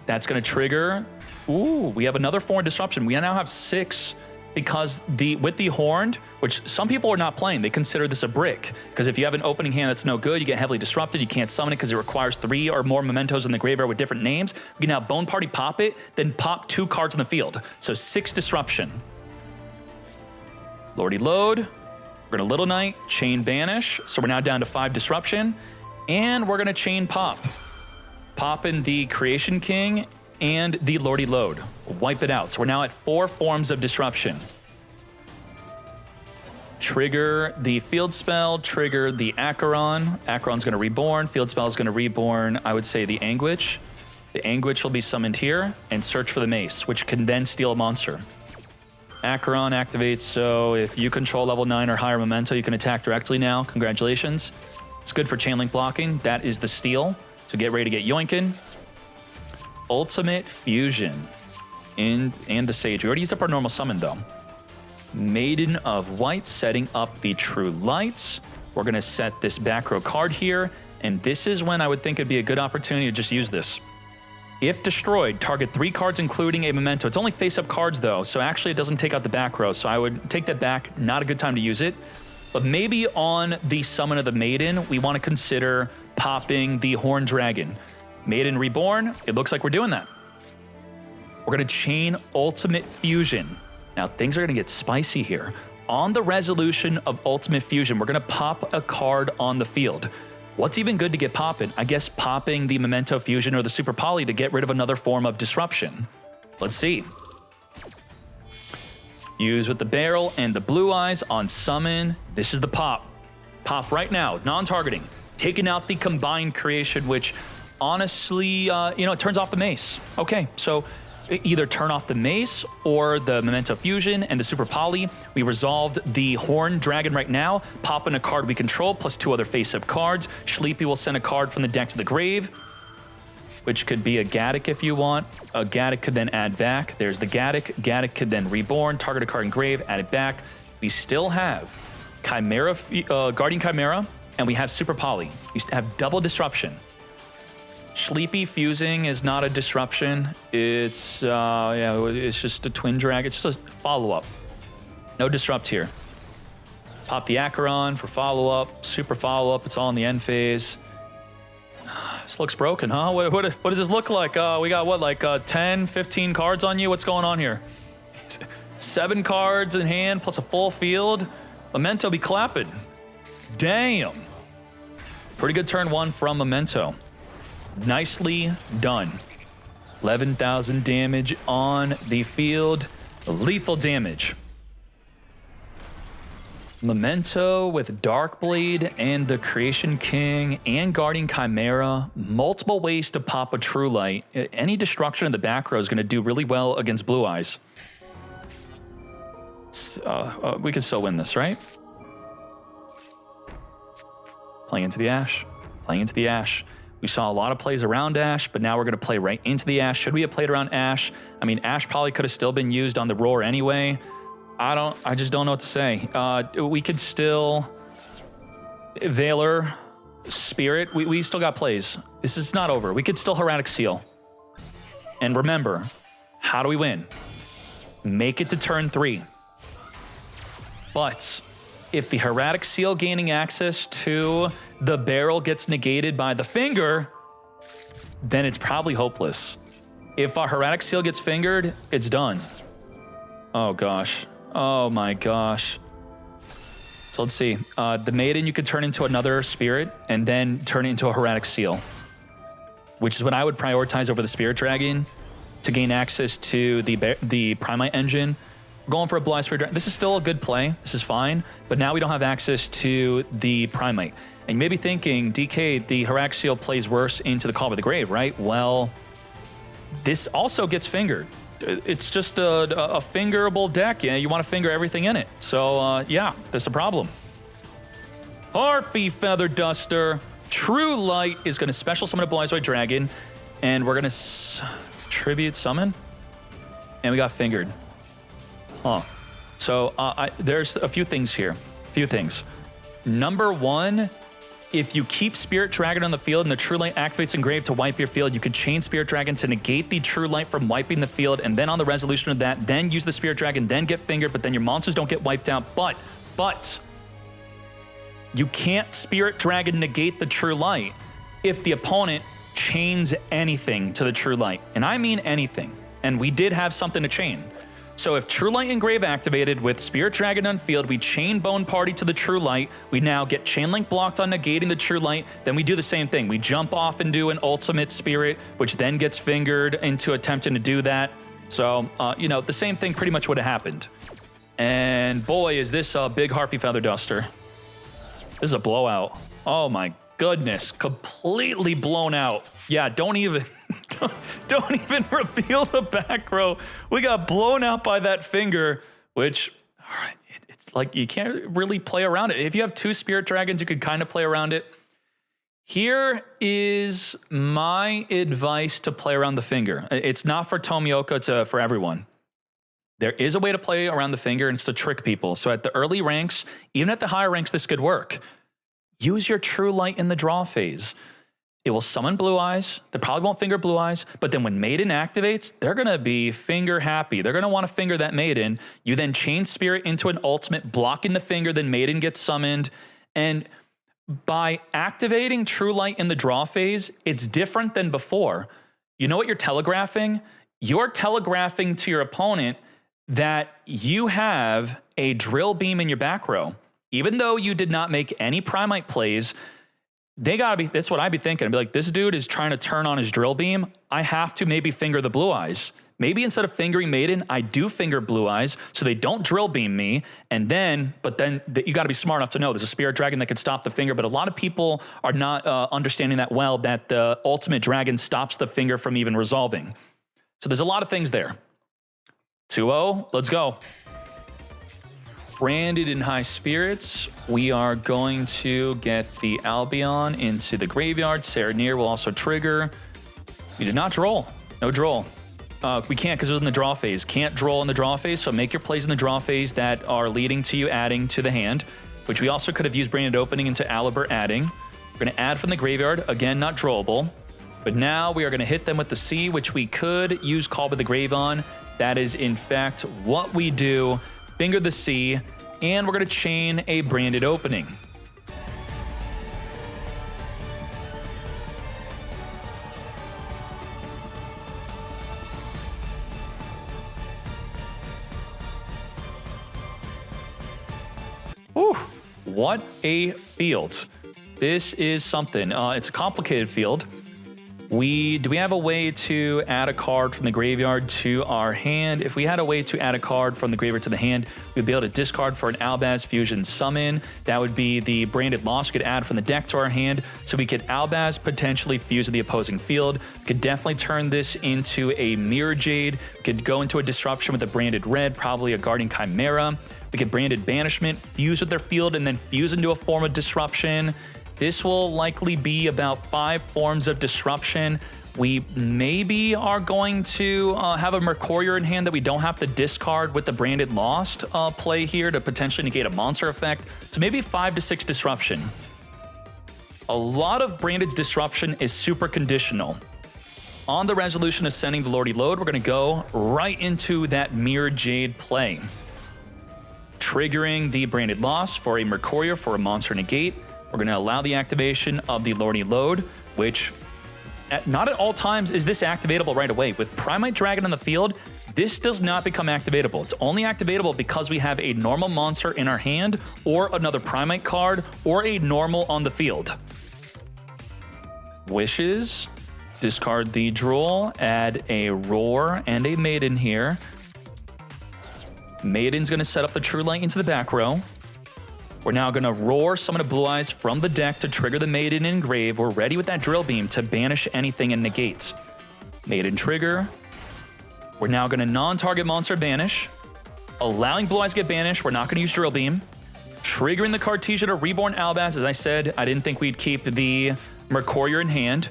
That's going to trigger. Ooh, we have another form of disruption. We now have 6 because with the Horned, which some people are not playing, they consider this a brick. Because if you have an opening hand that's no good, you get heavily disrupted, you can't summon it because it requires 3 or more mementos in the graveyard with different names. We can now Bone Party pop it, then pop 2 cards in the field. So 6 disruption. Lordy Load. We're going to Little Knight, Chain Banish. So we're now down to 5 disruption. And we're going to chain pop. Pop in the Creation King and the Lordy Load. Wipe it out. So we're now at 4 forms of disruption. trigger the field spell, trigger the Acheron. Acheron's going to reborn. Field spell is going to reborn, I would say, the Anguish. The Anguish will be summoned here and search for the Mace, which can then steal a monster. Acheron activates, so if you control level 9 or higher Memento, you can attack directly now. Congratulations. It's good for chain link blocking. That is the steal. So get ready to get yoinkin'. Ultimate Fusion and the Sage. We already used up our normal summon, though. Maiden of White, setting up the True Lights. We're going to set this back row card here, and this is when I would think it'd be a good opportunity to just use this. If destroyed, target 3 cards, including a Memento. It's only face-up cards, though, so actually it doesn't take out the back row, so I would take that back. Not a good time to use it. But maybe on the Summon of the Maiden, we want to consider popping the Horned Dragon. Maiden Reborn, it looks like we're doing that. We're going to chain Ultimate Fusion. Now, things are going to get spicy here. On the resolution of Ultimate Fusion, we're going to pop a card on the field. What's even good to get popping? I guess popping the Memento Fusion or the Super Poly to get rid of another form of disruption. Let's see. Use with the barrel and the blue eyes on summon. This is the pop. Pop right now, non-targeting. Taking out the combined creation, which honestly, it turns off the Mace. Okay, so either turn off the Mace or the Memento Fusion and the Super Poly. We resolved the Horned Dragon right now. Pop in a card we control, plus 2 other face-up cards. Sleepy will send a card from the deck to the grave, which could be a Gaddock if you want. A Gaddock could then add back. There's the Gaddock. Gaddock could then reborn, target a card in grave, add it back. We still have Chimera, Guardian Chimera, and we have Super Poly. We have double disruption. Sleepy fusing is not a disruption. It's it's just a twin drag. It's just a follow-up. No disrupt here. Pop the Acheron for follow-up, super follow-up. It's all in the end phase. This looks broken, huh? What does this look like? We got what, like 10, 15 cards on you? What's going on here? 7 cards in hand plus a full field. Memento be clapping. Damn. Pretty good turn 1 from Memento. Nicely done. 11,000 damage on the field. Lethal damage. Memento with Darkblade and the Creation King and Guardian Chimera. Multiple ways to pop a True Light. Any destruction in the back row is going to do really well against Blue Eyes. We can still win this, right? Playing into the Ash. Playing into the Ash. We saw a lot of plays around Ash, but now we're going to play right into the Ash. Should we have played around Ash? I mean, Ash probably could have still been used on the Roar anyway. I just don't know what to say. We could still... Valor, Spirit, we still got plays. This is not over. We could still Hieratic Seal. And remember, how do we win? Make it to turn 3. But if the Hieratic Seal gaining access to the barrel gets negated by the finger, then it's probably hopeless. If our Hieratic Seal gets fingered, it's done. Oh gosh. Oh my gosh. So let's see. The Maiden you could turn into another Spirit and then turn it into a Hieratic Seal, which is what I would prioritize over the Spirit Dragon to gain access to the Primite engine. We're going for a Blue Eye Spirit Dragon. This is still a good play. This is fine. But now we don't have access to the Primite. And you may be thinking, DK, the Hieratic Seal plays worse into the Call by the Grave, right? Well, this also gets fingered. It's just a fingerable deck. Yeah, you want to finger everything in it. So, yeah, that's a problem. Harpy Feather Duster. True Light is going to special summon a Blue Eyes White Dragon. And we're going to tribute summon. And we got fingered. Huh. So, there's a few things here. Few things. Number 1, if you keep Spirit Dragon on the field and the True Light activates in grave to wipe your field, you could chain Spirit Dragon to negate the True Light from wiping the field, and then on the resolution of that, then use the Spirit Dragon, then get fingered, but then your monsters don't get wiped out. But you can't Spirit Dragon negate the True Light if the opponent chains anything to the True Light. And I mean anything. And we did have something to chain. So if True Light Engrave activated with Spirit Dragon on field, we chain Bone Party to the True Light. We now get Chain Link blocked on negating the True Light. Then we do the same thing. We jump off and do an Ultimate Spirit, which then gets fingered into attempting to do that. So, the same thing pretty much would have happened. And boy, is this a big Harpy Feather Duster. This is a blowout. Oh my goodness, completely blown out. Yeah, don't even reveal the back row. We got blown out by that finger, which it's like you can't really play around it. If you have 2 Spirit Dragons, you could kind of play around it. Here is my advice to play around the finger. It's not for Tomioka, it's for everyone. There is a way to play around the finger, and it's to trick people. So at the early ranks, even at the higher ranks, this could work. Use your True Light in the draw phase. It will summon Blue Eyes. They probably won't finger Blue Eyes, but then when Maiden activates, they're going to be finger happy. They're going to want to finger that Maiden. You then chain Spirit into an ultimate, blocking the finger, then Maiden gets summoned. And by activating True Light in the draw phase, it's different than before. You know what you're telegraphing? You're telegraphing to your opponent that you have a Drill Beam in your back row. Even though you did not make any Primite plays, they gotta be, that's what I'd be thinking. I'd be like, this dude is trying to turn on his Drill Beam. I have to maybe finger the Blue Eyes. Maybe instead of fingering Maiden, I do finger Blue Eyes so they don't Drill Beam me. And then, you gotta be smart enough to know there's a Spirit Dragon that could stop the finger, but a lot of people are not understanding that well, that the Ultimate Dragon stops the finger from even resolving. So there's a lot of things there. 2-0, let's go. Branded in high spirits, we are going to get the Albion into the graveyard. Serenir will also trigger. We did not droll. No droll. We can't because it was in the draw phase. Can't droll in the draw phase, so make your plays in the draw phase that are leading to you adding to the hand, which we also could have used Branded Opening into Alibert adding. We're going to add from the graveyard. Again, not drawable. But now we are going to hit them with the C, which we could use Call by the Grave on. That is, in fact, what we do. Finger the C, and we're going to chain a Branded Opening. Whew, what a field. This is something. It's a complicated field. Do we have a way to add a card from the graveyard to our hand? If we had a way to add a card from the graveyard to the hand, we'd be able to discard for an Albaz Fusion Summon. That would be the Branded Loss we could add from the deck to our hand. So we could Albaz potentially fuse with the opposing field. We could definitely turn this into a Mirror Jade. We could go into a Disruption with a Branded Red, probably a Guardian Chimera. We could Branded Banishment, fuse with their field, and then fuse into a form of Disruption. This will likely be about 5 forms of disruption. We maybe are going to have a Mercurier in hand that we don't have to discard with the Branded Lost play here to potentially negate a monster effect. So maybe 5 to 6 disruption. A lot of Branded's disruption is super conditional. On the resolution of sending the Lordy Load, we're going to go right into that Mirror Jade play. Triggering the Branded Lost for a Mercurier for a monster negate. We're going to allow the activation of the Lordy Load, which not at all times is this activatable right away. With Primite Dragon on the field, this does not become activatable. It's only activatable because we have a normal monster in our hand or another Primite card or a normal on the field. Wishes, discard the Droll, add a Roar and a Maiden here. Maiden's going to set up the True Light into the back row. We're now going to Roar, summon a Blue Eyes from the deck to trigger the Maiden in grave. We're ready with that Drill Beam to banish anything in negates. Maiden trigger. We're now going to non-target monster banish. Allowing Blue Eyes to get banished. We're not going to use Drill Beam. Triggering the Cartesia to Reborn Albaz. As I said, I didn't think we'd keep the Mercurier in hand.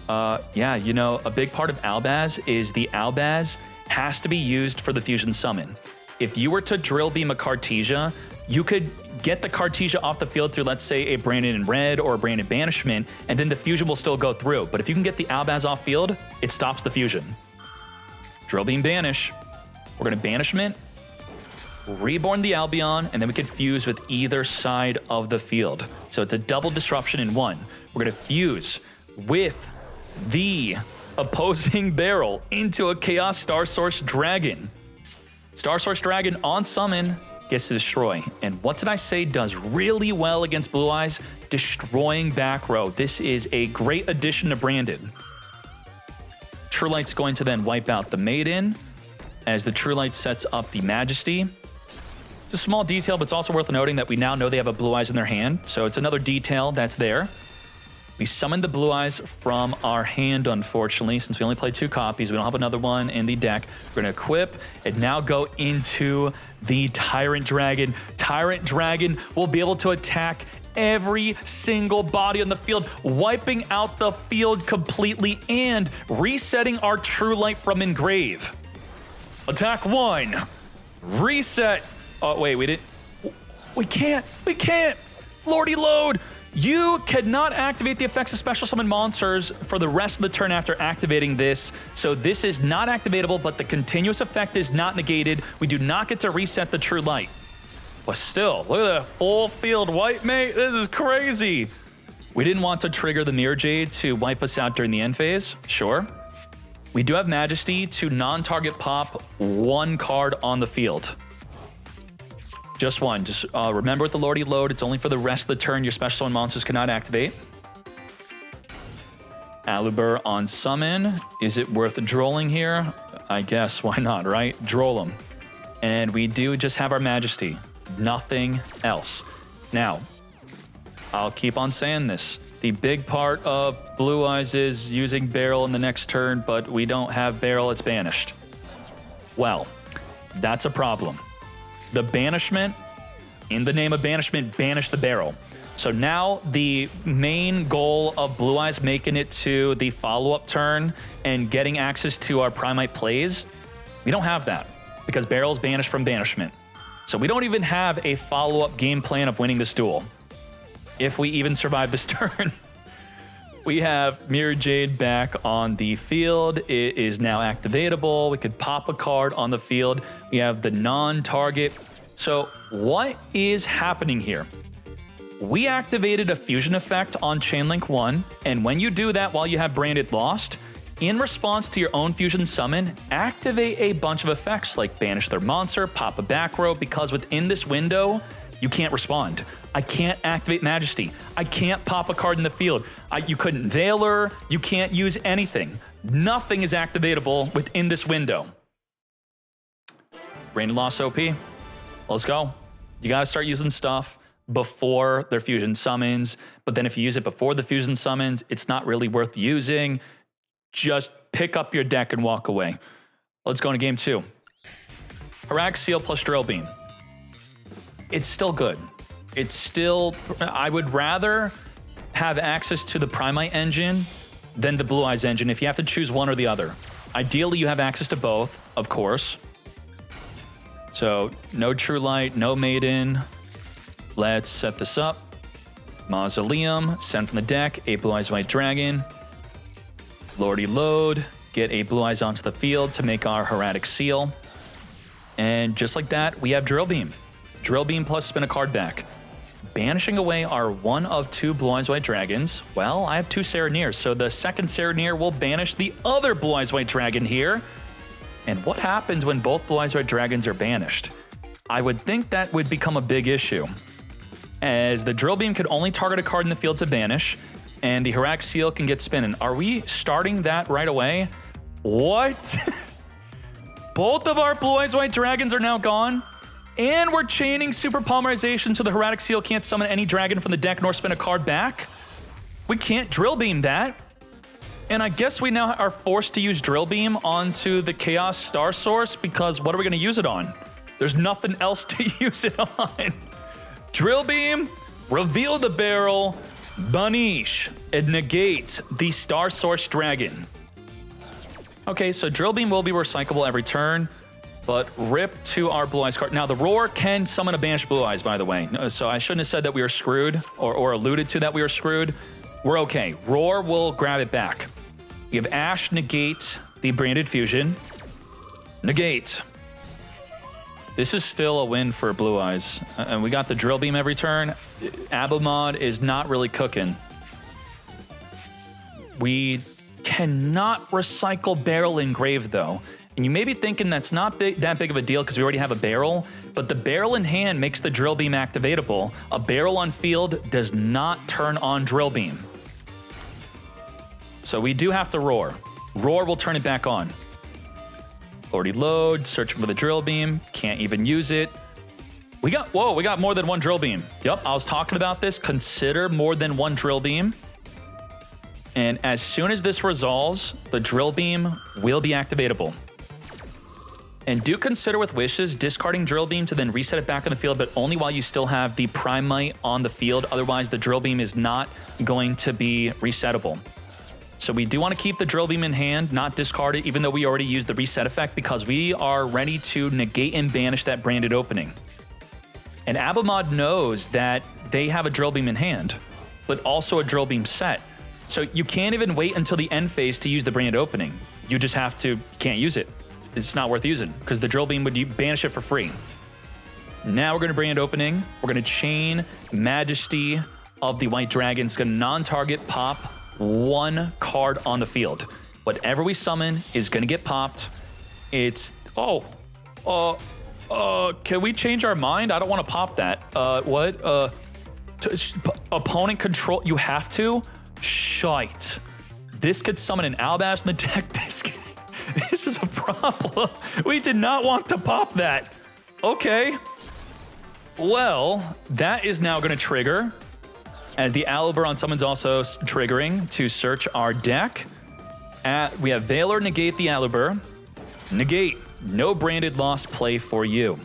Yeah, you know, a big part of Albaz is the Albaz has to be used for the Fusion Summon. If you were to Drill Beam a Cartesia, you could get the Cartesia off the field through, let's say, a Branded in Red or a Branded Banishment, and then the Fusion will still go through. But if you can get the Albaz off field, it stops the Fusion. Drill Beam Banish. We're going to Banishment, Reborn the Albion, and then we can fuse with either side of the field. So it's a double disruption in one. We're going to fuse with the opposing barrel into a Chaos Star Source Dragon. Star Source Dragon on summon gets to destroy. And what did I say does really well against Blue Eyes? Destroying back row. This is a great addition to Branded. True Light's going to then wipe out the Maiden. as the True Light sets up the Majesty. It's a small detail, but it's also worth noting that we now know they have a Blue Eyes in their hand, so it's another detail that's there. We summoned the Blue Eyes from our hand, unfortunately, since we only played 2 copies. We don't have another one in the deck. We're going to equip and now go into the Tyrant Dragon. Tyrant Dragon will be able to attack every single body on the field, wiping out the field completely and resetting our True Light from Engrave. Attack 1. Reset. Oh, wait, we can't. Lordy load. You cannot activate the effects of special summon monsters for the rest of the turn after activating this. So this is not activatable, but the continuous effect is not negated. We do not get to reset the True Light. But still, look at that full field wipe, mate. This is crazy. We didn't want to trigger the Mirror Jade to wipe us out during the end phase. Sure. We do have Majesty to non-target pop 1 card on the field. Just 1. Just remember with the Lordy Load, it's only for the rest of the turn. Your special summon monsters cannot activate. Alubur on summon. Is it worth drolling here? I guess. Why not, right? Droll them. And we do just have our Majesty. Nothing else. Now, I'll keep on saying this. The big part of Blue Eyes is using Barrel in the next turn, but we don't have Barrel. It's banished. Well, that's a problem. The banishment, in the name of banishment, banish the Barrel. So now the main goal of Blue Eyes making it to the follow-up turn and getting access to our Primite plays, we don't have that because Barrel is banished from banishment. So we don't even have a follow-up game plan of winning this duel. If we even survive this turn. We have Mirror Jade back on the field. It is now activatable. We could pop a card on the field. We have the non-target. So what is happening here? We activated a fusion effect on Chainlink 1, and when you do that while you have Branded Lost, in response to your own fusion summon, activate a bunch of effects like banish their monster, pop a back row, because within this window, you can't respond. I can't activate Majesty. I can't pop a card in the field. You couldn't Veiler. You can't use anything. Nothing is activatable within this window. Branded Lost OP. Let's go. You got to start using stuff before their fusion summons. But then if you use it before the fusion summons, it's not really worth using. Just pick up your deck and walk away. Let's go into game 2. Harak Seal plus Drill Beam. It's still good. It's still, I would rather have access to the Primite engine than the Blue Eyes engine if you have to choose one or the other. Ideally, you have access to both, of course. So no True Light, no Maiden. Let's set this up. Mausoleum, send from the deck, a Blue Eyes White Dragon. Lordy Load, get a Blue Eyes onto the field to make our Harak Seal. And just like that, we have Drill Beam. Drill Beam plus spin a card back. Banishing away our 1 of 2 Blue Eyes White Dragons. Well, I have 2 Sereneers, so the second Sereneer will banish the other Blue Eyes White Dragon here. And what happens when both Blue Eyes White Dragons are banished? I would think that would become a big issue, as the Drill Beam could only target a card in the field to banish, and the Harak Seal can get spinning. Are we starting that right away? What? Both of our Blue Eyes White Dragons are now gone? And we're chaining Super Polymerization so the Harak Seal can't summon any dragon from the deck nor spin a card back? We can't Drill Beam that. And I guess we now are forced to use Drill Beam onto the Chaos Star Source because what are we going to use it on? There's nothing else to use it on. Drill Beam, reveal the Barrel, banish, and negate the Star Source Dragon. Okay, so Drill Beam will be recyclable every turn, but rip to our Blue Eyes card. Now, the Roar can summon a banished Blue Eyes, by the way. So I shouldn't have said that we were screwed or alluded to that we were screwed. We're okay. Roar will grab it back. We have Ash negate the Branded Fusion. Negate. This is still a win for Blue Eyes. And we got the Drill Beam every turn. Abomod is not really cooking. We cannot recycle Barrel Engrave, though. And you may be thinking that's not that big of a deal because we already have a Barrel, but the Barrel in hand makes the Drill Beam activatable. A Barrel on field does not turn on Drill Beam. So we do have to Roar. Roar will turn it back on. Already load, searching for the drill beam, can't even use it. We got more than one drill beam. Yep, I was talking about this. Consider more than one drill beam. And as soon as this resolves, the drill beam will be activatable. And do consider with wishes discarding drill beam to then reset it back in the field, but only while you still have the primite on the field. Otherwise, the drill beam is not going to be resettable. So we do want to keep the drill beam in hand, not discard it, even though we already used the reset effect, because we are ready to negate and banish that branded opening. And Abelmod knows that they have a drill beam in hand, but also a drill beam set. So you can't even wait until the end phase to use the branded opening. You just have to, can't use it. It's not worth using because the drill beam would banish it for free. Now we're going to brand opening. We're going to chain Majesty of the White Dragon. It's going to non-target pop one card on the field. Whatever we summon is going to get popped. It's, can we change our mind? I don't want to pop that. Opponent control, you have to? Shite. This could summon an Albaz in the deck. This is a problem. We did not want to pop that. Okay. Well, that is now going to trigger. And the Alibur on summon's also triggering to search our deck. We have Valor negate the Alibur. Negate. No branded loss play for you.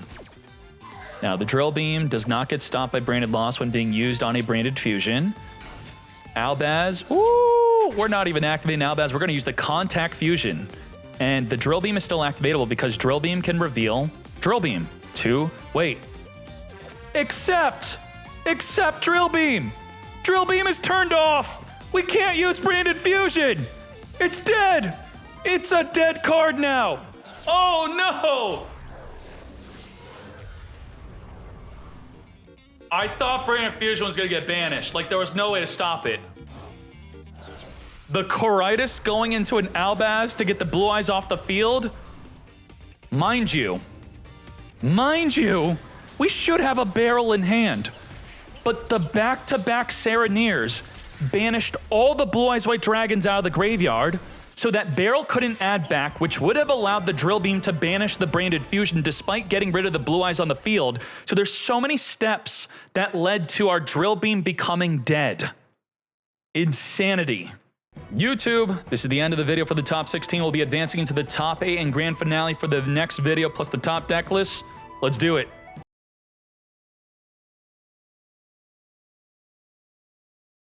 Now, the Drill Beam does not get stopped by branded loss when being used on a branded fusion. Albaz. Ooh, we're not even activating Albaz. We're going to use the Contact Fusion. And the Drill Beam is still activatable because Drill Beam can reveal Drill Beam to, wait. Accept Drill Beam. Drill Beam is turned off. We can't use branded fusion. It's dead. It's a dead card now. Oh no. I thought branded fusion was gonna get banished. Like there was no way to stop it. The Coritis going into an Albaz to get the Blue Eyes off the field? Mind you, we should have a barrel in hand. But the back-to-back Sereneers banished all the Blue Eyes White Dragons out of the graveyard, so that barrel couldn't add back, which would have allowed the Drill Beam to banish the branded fusion despite getting rid of the Blue Eyes on the field. So there's so many steps that led to our Drill Beam becoming dead. Insanity. YouTube, this is the end of the video for the top 16. We'll be advancing into the top 8 and grand finale for the next video, plus the top deck list. Let's do it.